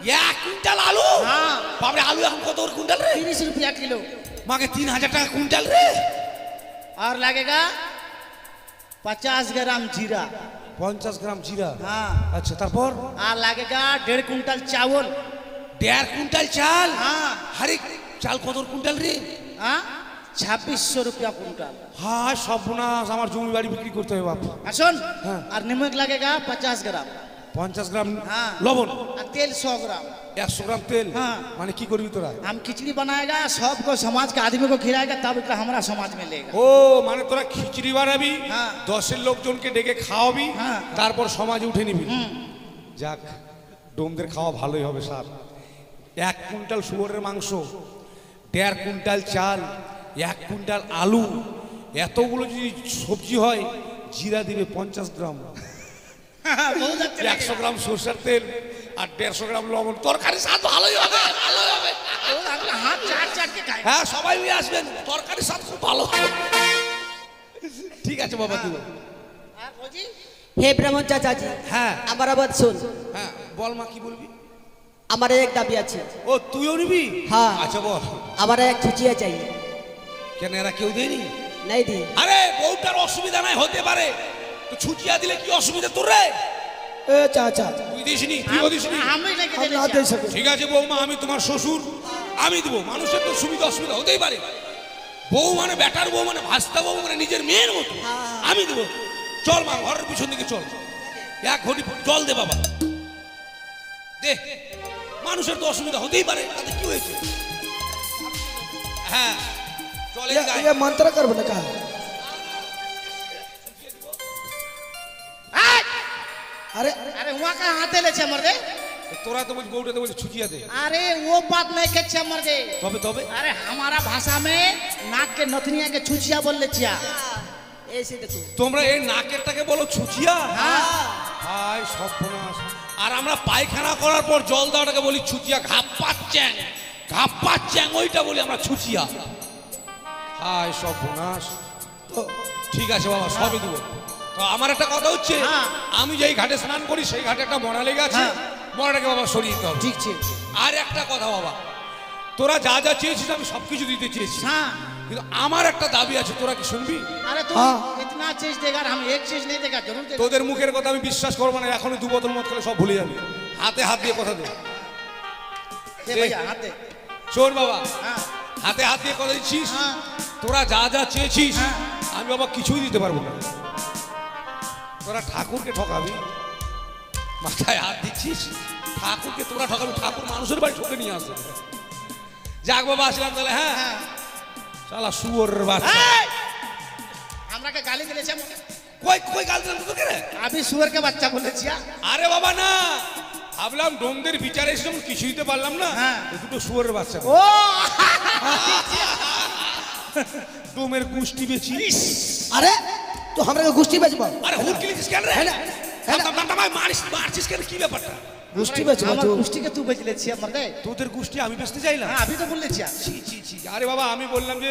1 কুইন্টাল আলু? हाँ বাপরে, আলু এখন কত করে কুইন্টাল রে? 30 रुपया किलो। মাকে 3000 টাকা কুইন্টাল রে। और लगेगा 50 ग्राम जीरा। 50 গ্রাম জিরা। हाँ আচ্ছা, তারপর? और लगेगा 1.5 कुंटल चावल। 1.5 কুইন্টাল চাল? हाँ আরে চাল কত কুইন্টাল রে? हाँ 2600 रुपया कुंटल। হ্যাঁ, সর্বনাশ, আমার জমি বাড়ি বিক্রি করতে হবে বাপ। सुन हाँ। और नमक लगेगा 50 ग्राम। 50 গ্রাম हाँ লবণ, और तेल 100 ग्राम। 100 গ্রাম তেল। हाँ। মানে কি করবি তোরা? हम खिचड़ी बनाएगा, सबको समाज के आदमी को खिलाएगा, तब इतना हमारा समाज में लेगा। ও মানে তোরা খিচড়ি বানাবি, হ্যাঁ। 10 লোকজনকে ডেকে খাওয়াবি, হ্যাঁ। তারপর সমাজে উঠে নিবি। যাক, ডোমদের খাওয়া ভালোই হবে স্যার। 1 কুইন্টাল শুয়োরের মাংস, 1.5 কুইন্টাল চাল, 1 কুইন্টাল আলু, এতগুলো যদি সবজি হয়, জিরা দিবে 50 গ্রাম, बहुत अच्छा 100 গ্রাম সরষের তেল আর 150 গ্রাম লবণ। তরকারি স্বাদ ভালোই হবে, ভালোই হবে। लगेगा। हाथ चाट चाट के खाएगा। হ্যাঁ, সবাই মিলে আসবেন, তরকারি স্বাদ খুব ভালো হবে। ঠিক আছে বাবা, দিব। हाँ भौजी হে ব্রাহ্মণ চাচাজি, হ্যাঁ আমার আবার শোন, হ্যাঁ, বল মা, কি বলবি? আমার এক দাবি আছে। ও তুইও নিবি? হ্যাঁ। আচ্ছা বল। আমার এক ছুচিয়া চাই। কেন, এরা কেউ দেয়নি? নাই দি। আরে বউটার অসুবিধা নাই, হতে পারে, তো ছুটিয়া দিলে কি অসুবিধা তোর রে? এ চাচা, তুই দিসনি, তুইও দিসনি? हम ही लेके हम चले ना दे सके। ঠিক আছে বৌমা, আমি তোমার শ্বশুর, আমি দিব। মানুষের তো সুবিধা অসুবিধা হতেই পারে। বউ মানে বেটার বউ, মানে ভাস্তা বউ, মানে নিজের মেয়ের মতো, আমি দেবো। চল মা, ঘরের পিছন দিকে চল, 1 ঘটি জল দে বাবা, দে। মানুষের তো অসুবিধা হতেই পারে, তাতে কি হয়েছে? হ্যাঁ চলে যায়। ये मंत्र कर बने का। अरे अरे वहाँ का हाथे ले छे मर दे। তোরা তো বলছিস বউটা তো বলছিস ছুটিয়া দে। अरे वो बात नहीं के छे मर दे। তবে তবে अरे हमारा भाषा में नाक के नथनिया के छुचिया बोल ले छिया। এসে দেখো। তোমরা এই নাকেরটাকে বলো ছুচিয়া? हाँ হাই সর্বনাশ। আর আমরা পায়খানা করার পর জল দেওয়াটাকে বলি ছুচিয়া। ঘাপ্পাচ্যাং, ঘাপ্পাচ্যাং, ওইটা বলি আমরা ছুচিয়া। হাই সর্বনাশ। তো ঠিক আছে বাবা, সবই দিব। তো আমার একটা কথা হচ্ছে, হ্যাঁ। আমি যেই ঘাটে স্নান করি সেই ঘাটে একটা মরা লেগে আছে, হ্যাঁ। মরাটাকে বাবা সরিয়ে দিতে হবে। ठीक छे। আর একটা কথা বাবা, তোরা যা যা চেয়েছিস আমি সবকিছু দিতে চেয়েছি, हाँ কিন্তু আমার একটা দাবি আছে, তোরা কি শুনবি? अरे तू हाँ। इतना चीज देगा, हम एक चीज नहीं देगा, जरूर देगा। তোদের মুখের কথা আমি বিশ্বাস করবো না, এখনই 2 বোতল মদ খেলে সব ভুলে যাবি। হাতে হাত দিয়ে কথা দে। दे भैया हाथ दे। শোন বাবা, हाँ হাতে হাত দিয়ে কথা দিচ্ছিস, हाँ তোরা যা যা চেয়েছিস হ্যাঁ। আমি বাবা কিছুই দিতে পারবো না। তোরা ঠাকুরকে ঠকাবি, মাথায় হাত দিচ্ছিস, ঠাকুরকে তোরা ঠকাবি। ঠাকুর মানুষের বাড়ি ঠকে নিয়ে আসে। যাক বাবা, আসলাম তাহলে। হ্যাঁ हाँ। শালা শুয়োরের বাচ্চা। ए! हमरा के गाली दिले छे। কই কই গাল দিলাম তোকে রে? अभी सुअर के बच्चा बोले छिया। আরে বাবা না, ভাবলাম ডোমদের বিচারে এসে যখন কিছু দিতে পারলাম না, হ্যাঁ। তো দুটো শুয়োরের বাচ্চা ओ ডোমের গুষ্টি বেচি। अरे तो हमरा के गुष्टी बेचबो। আরে হুড়কি লিখিস কেন রে? है ना, है ना। মারছিস কেন, কি ব্যাপারটা? गुष्टी बेचबो हमर तू। कुश्ती के तू बेच ले छिया मर दे। তোদের গুষ্টি আমি বেচতে চাইলাম? हां अभी तो बोल ले छिया। ছি ছি ছি। আরে বাবা, আমি বললাম যে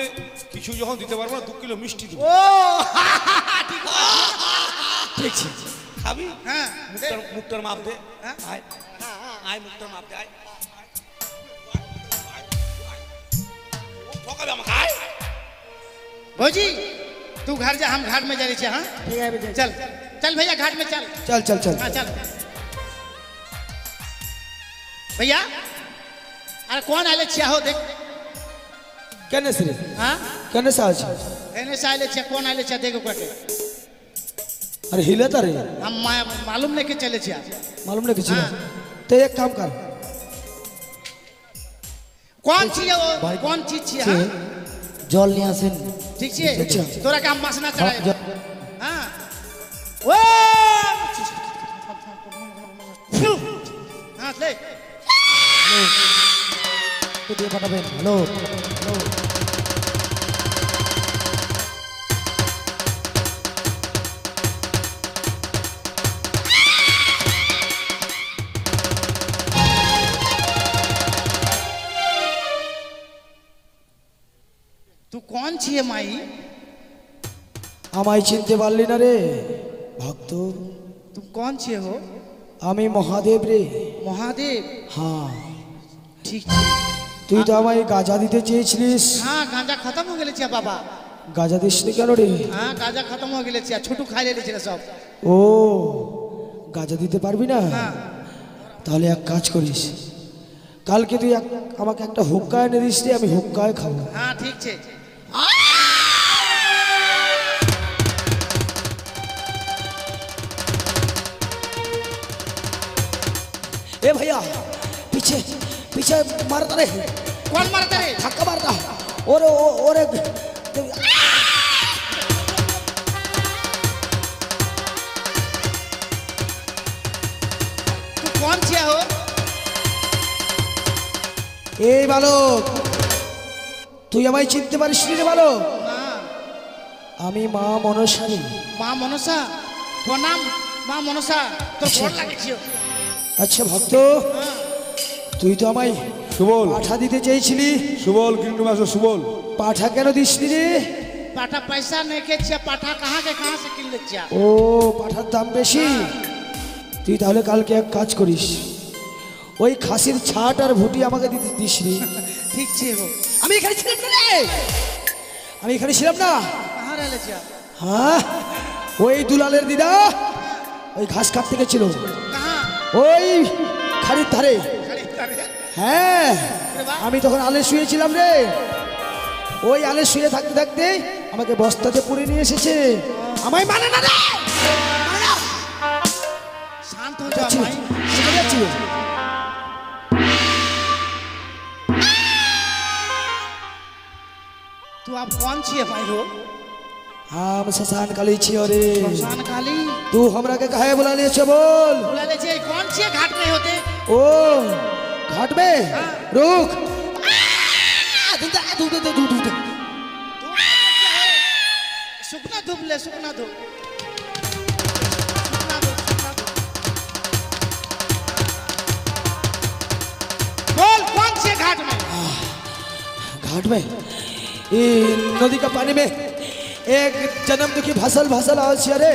কিছু যখন দিতে পারবো না, 2 কিলো মিষ্টি দিব। ओ ठीक ठीक छै। খাবি? हां মুখটার মাপ দে। হ্যাঁ? আয় আয়, মুখটার মাপ দে। আয় ঠকাবে আমাকে। আয় भौजी तू घर जा, हम घाट में जा रहे छिया। हां ঠিক আছে चल चल भैया घाट में चल। चल चल चल। हाँ चल भैया। अरे कौन आले छिया हो देख। केने से हाँ केने से आज? एने से आले छिया, कौन आले छिया देखो करके। अरे हिले तारे हम मालूम नहीं के चले छिया। मालूम नहीं किसी हाँ। तो एक काम कर, कौन छिया वो, भाई- कौन चीज छिया। से हाँ? जल लिया से ठीक छिए अच्छा। तोरा काम मसना चढ़ाए। जल- हाँ ओ हाँ ले तो दे पटाबेन। Hello hello. तू कौन छिए माई। আমায় চিনতে পারলি না রে ভক্ত? तुम कौन छे हो? আমি মহাদেব রে। महादेव। হ্যাঁ, ठीक छे। তুই তো আমায় গাঁজা দিতে চেয়েছিলিস। हाँ गांजा खत्म हो गेले छिया बाबा। গাঁজা দিসনি কেন রে? हाँ गांजा खत्म हो गेले छिया, छोटू खाई लेले छिया सब। ও, গাঁজা দিতে পারবি না? हाँ তাহলে এক কাজ করিস, কালকে তুই আমাকে একটা হুক্কা এনে দিস রে, আমি হুক্কায় খাবো। हाँ ठीक छे। ए भैया, पीछे पीछे मारता रे। कौन मारता रे? धक्का मारता। ओरे ओरे तू कौन छिया हो? এই বালক, তুই আমায় চিনতে পারিস নি রে বালক? ना আমি মা মনসারী। माँ मनसा प्रणाम। माँ मनसा तो गोड़ लागे छियो। আচ্ছা ভক্ত, তুই তো আমায় সুবল, পাঠা দিতে চেয়েছিলি, সুবল কিন্তু মাসে সুবল। পাঠা কেন দিসনি রে? पाठा पैसा नहीं के छिया, पाठा कहाँ के कहाँ से किन ले छिया? ও, পাঠার দাম বেশি। তুই তাহলে কালকে এক কাজ করিস, ওই খাসির ছাট আর ভুটি আমাকে দিতে দিস রে। ठीक छे हो। আমি এখানে ছিলাম না রে, আমি এখানে ছিলাম না। कहाँ रह ले छिया? হ্যাঁ, ওই দুলালের দিদা ওই ঘাস কাটতে গেছিল, कहाँ? ওই খাড়ির ধারে। खरीदार है। হ্যাঁ, আমি তখন আলে শুয়েছিলাম রে। ওই আলে শুয়ে থাকতে থাকতে আমাকে বস্তাতে পুরে নিয়ে এসেছে। আমায় মানে না রে, মানে না। शांत हो जा যাচ্ছি, भाई। চলে যাচ্ছি। तू आप कौन छिए भाई हो? हम शशान काली छियो रे। शमशान काली। तू हमरा के काहे बुला लिए छे बोल? बुला ले छिए, कौन छिए घाट में होते? ओ, घाट में रुक। सुखना धूप ले, सुखना धूप। बोल कौन छिए घाट में? घाट में ये नदी का पानी में एक जन्म दुखी भसल भसल आवाज छिया रे।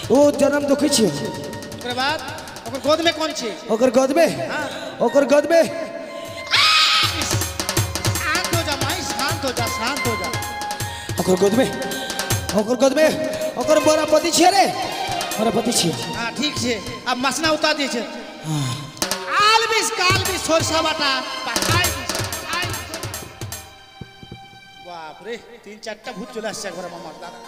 वो जन्म दुखी छियो। ओकरे बाद ओकर गोद में कौन छिए? ओकर गोद में, ओकर गोद में शांत हो जा भाई, शांत हो जा, शांत हो जा। ओकर गोद में, ओकर गोद में ओकर बड़ा पति छिया रे, बड़ा पति छिया। हाँ ठीक छे। अब मसना उतार दिए छे। आल बिस काल बिस सोरसा बाटा पकाई बिस, पकाई बिस। बाप रे, 3-4টা ভূত চলে আসছে একবার আমার দাদা।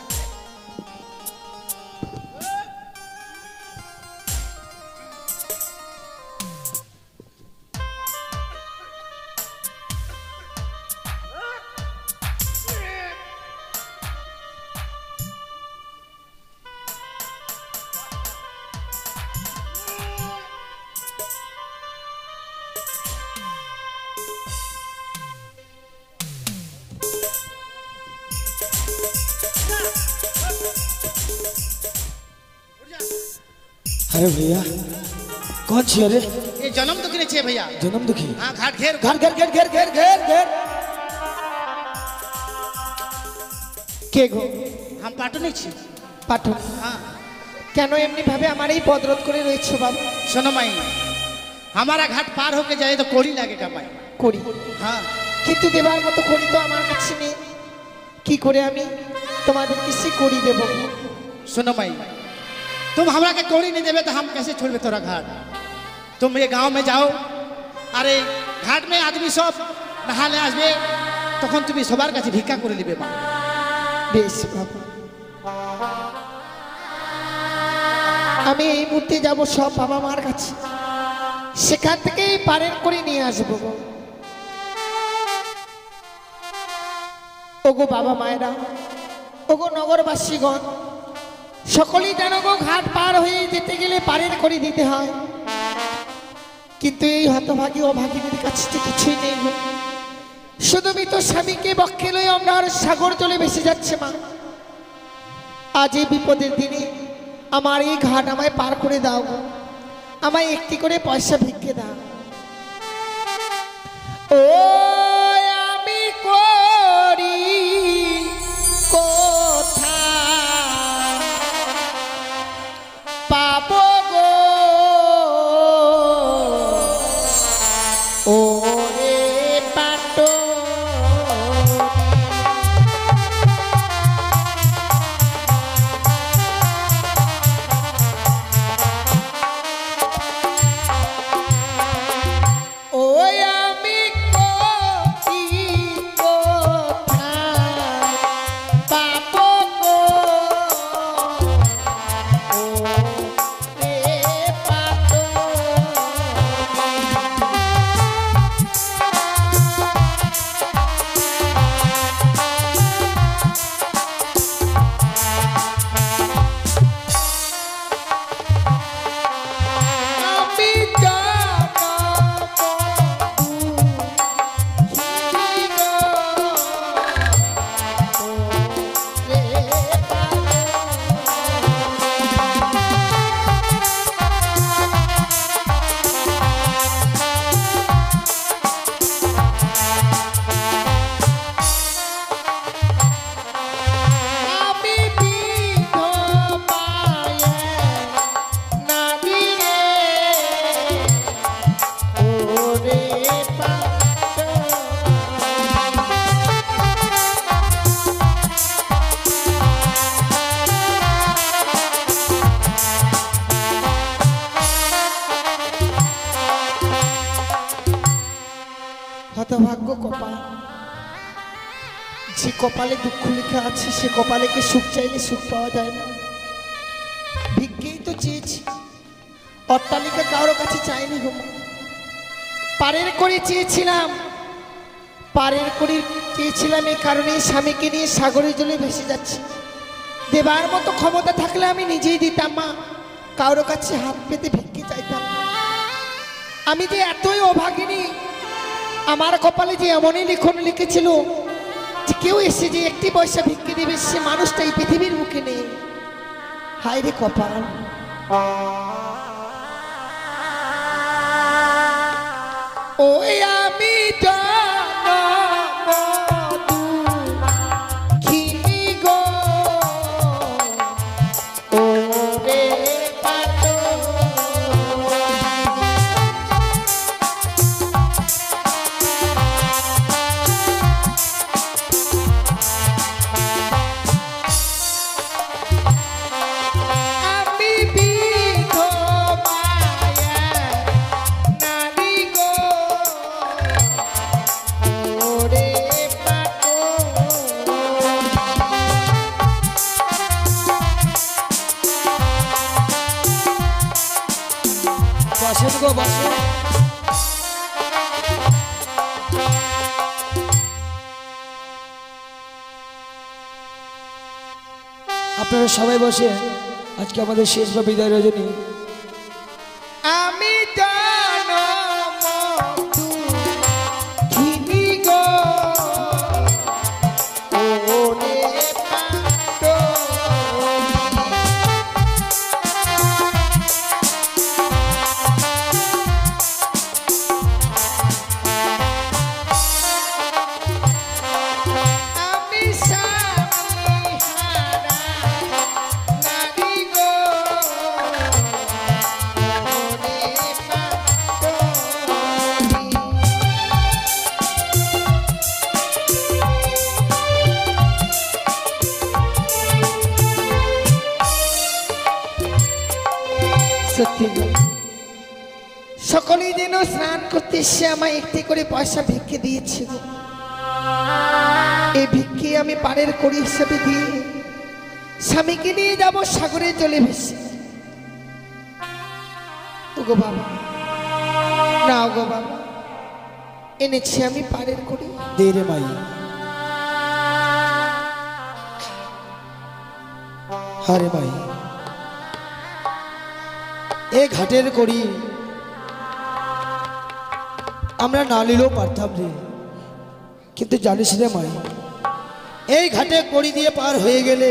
अरे भैया, कौन छिया रे? ये जन्म तो किने छे भैया? जन्म दुखी। हाँ घाट घेर। घर घेर घेर घेर घेर घेर घेर। কে গো? हम पाटो नहीं छे। পাঠক, हाँ কেন এমনি ভাবে আমার এই পদরত করে রয়েছো বাবা? सुनो माई, हमारा घाट पार होके जाए तो कोड़ी लगेगा माई। করি, हाँ কিন্তু দেবার মতো করি তো আমার কাছে নেই। কি করে আমি তোমাদেরকে সে করি দেব? सुनो माई, तुम हमरा के कोड़ी नहीं देवे तो हम कैसे छोड़बे तोरा घाट? तुम ये गांव में जाओ, अरे घाट में आदमी सब नहाले आसबे, तखन তুমি সবার কাছে ভিক্ষা করে নিবে মা। বেশ বাবা, আমি এই মুহূর্তে যাব সব বাবা মার কাছে, সেখান থেকেই পারেন করে নিয়ে আসবো। ওগো বাবা মায়েরা, ওগো নগরবাসীগণ, সকলেই জানো গো ঘাট পার হয়ে যেতে গেলে পারের করে দিতে হয়, কিন্তু এই হতভাগী ও ভাগিনীর কাছে তো কিছুই নেই গো। শুধু মৃত স্বামীকে বক্ষে লয়ে আমরা আর সাগর জলে ভেসে যাচ্ছে মা। আজ এই বিপদের দিনে আমার এই ঘাট আমায় পার করে দাও গো, আমায় একটি করে পয়সা ভিক্ষে দাও। ও আমি করি কোথা হতভাগ্য কপাল, যে কপালে দুঃখ লেখা আছে সে কপালে কি সুখ চাইলে সুখ পাওয়া যায় না। ভিক্ষেই তো চেয়েছি, অট্টালিকা কারো কাছে চাইনি গো। পারের করে চেয়েছিলাম, পারের করে চেয়েছিলাম এই কারণে স্বামীকে নিয়ে সাগরের জলে ভেসে যাচ্ছি। দেবার মতো ক্ষমতা থাকলে আমি নিজেই দিতাম মা, কারো কাছে হাত পেতে ভিক্ষে চাইতাম। আমি যে এতই অভাগিনী, আমার কপালে যে এমনই লিখন লিখেছিল যে কেউ এসে যে একটি পয়সা ভিক্ষে দেবে সে মানুষটা এই পৃথিবীর মুখে নেই। হায় রে কপাল। ওই আমি আপনারা সবাই বসে, আজকে আমাদের শেষ বা বিদায় রজনী। আমি সত্যি সকলেই যেন স্নান করতে এসে আমায় একটি করে পয়সা ভিক্ষে দিয়েছে। এই ভিক্ষে আমি পারের কড়ি হিসেবে দিয়ে স্বামীকে নিয়ে যাব সাগরে জলে ভেসে। ওগো বাবা, না গো বাবা, এনেছি আমি পারের কড়ি। দে রে মাই। হারে ভাই, এ ঘাটের কড়ি আমরা না নিলেও পারতাম রে, কিন্তু জানিস রে মাই, এই ঘাটে কড়ি দিয়ে পার হয়ে গেলে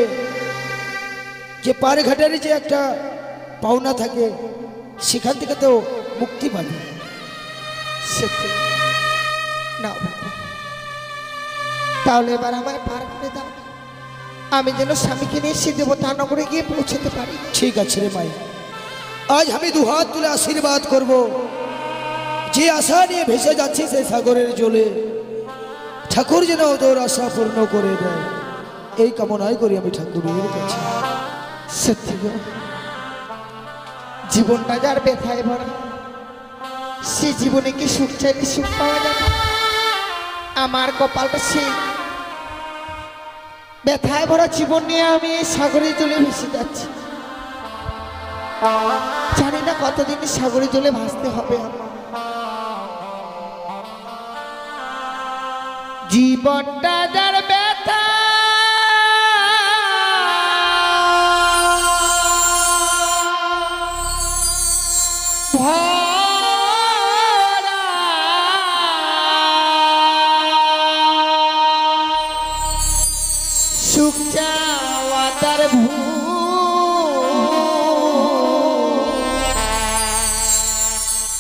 যে পার ঘাটের যে একটা পাওনা থাকে সেখান থেকে তো মুক্তি পাবে। সত্যি না বাবা, তাহলে এবার আমায় পার করে দাও, আমি যেন স্বামীকে নিয়ে সে দেবতা নগরে গিয়ে পৌঁছতে পারি। ঠিক আছে রে মাই, আজ আমি দুহাত তুলে আশীর্বাদ করব, যে আশা নিয়ে ভেসে যাচ্ছি সেই সাগরের জলে ঠাকুর যেন তোর আশা পূর্ণ করে দেয়, এই কামনাই করি আমি ঠাকুরের কাছে। সত্যি গো, জীবনটা যার ব্যথায় ভরা, সে জীবনে কি সুখ চাইলে সুখ পাওয়া যাবে? আমার কপালটা সেই ব্যথায় ভরা জীবন নিয়ে আমি এই সাগরে জলে ভেসে যাচ্ছি। জানি না কতদিন সাগরে জলে ভাসতে হবে আমার। জীবনটা যার ব্যথা সুখ চাওয়া তার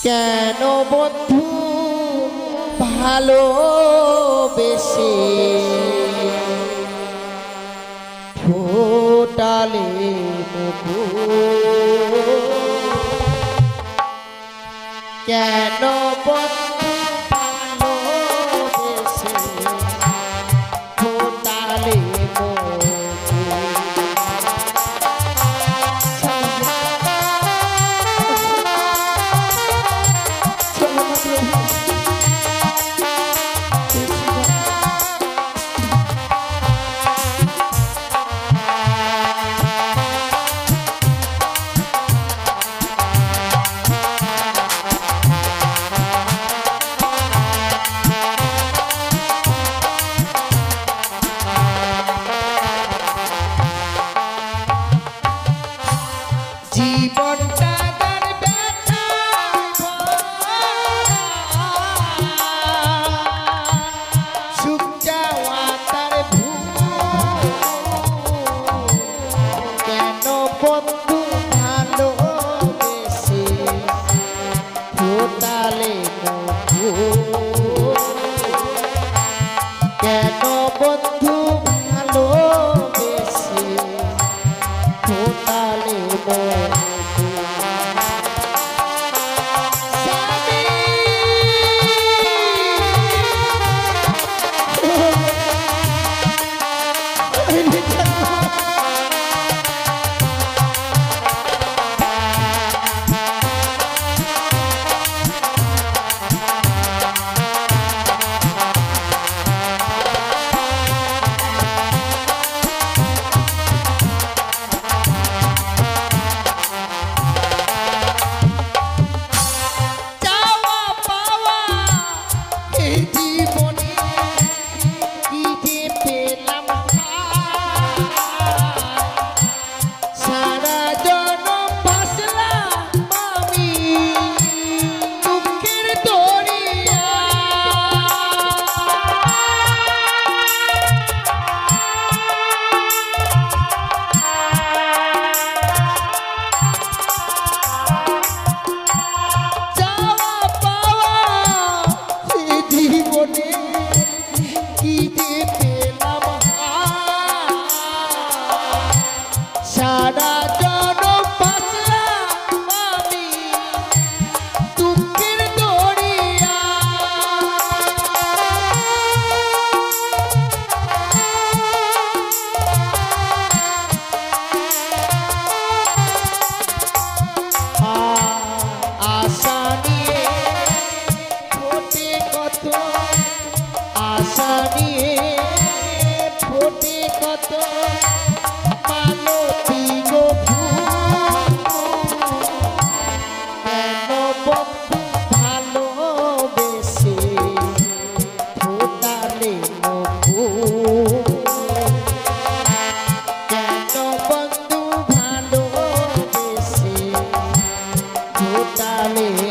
কেন বন্ধু ভালোবেসে ফোটালে কেন বন্ধু ভালোবেসে ফোটালে গ্রামে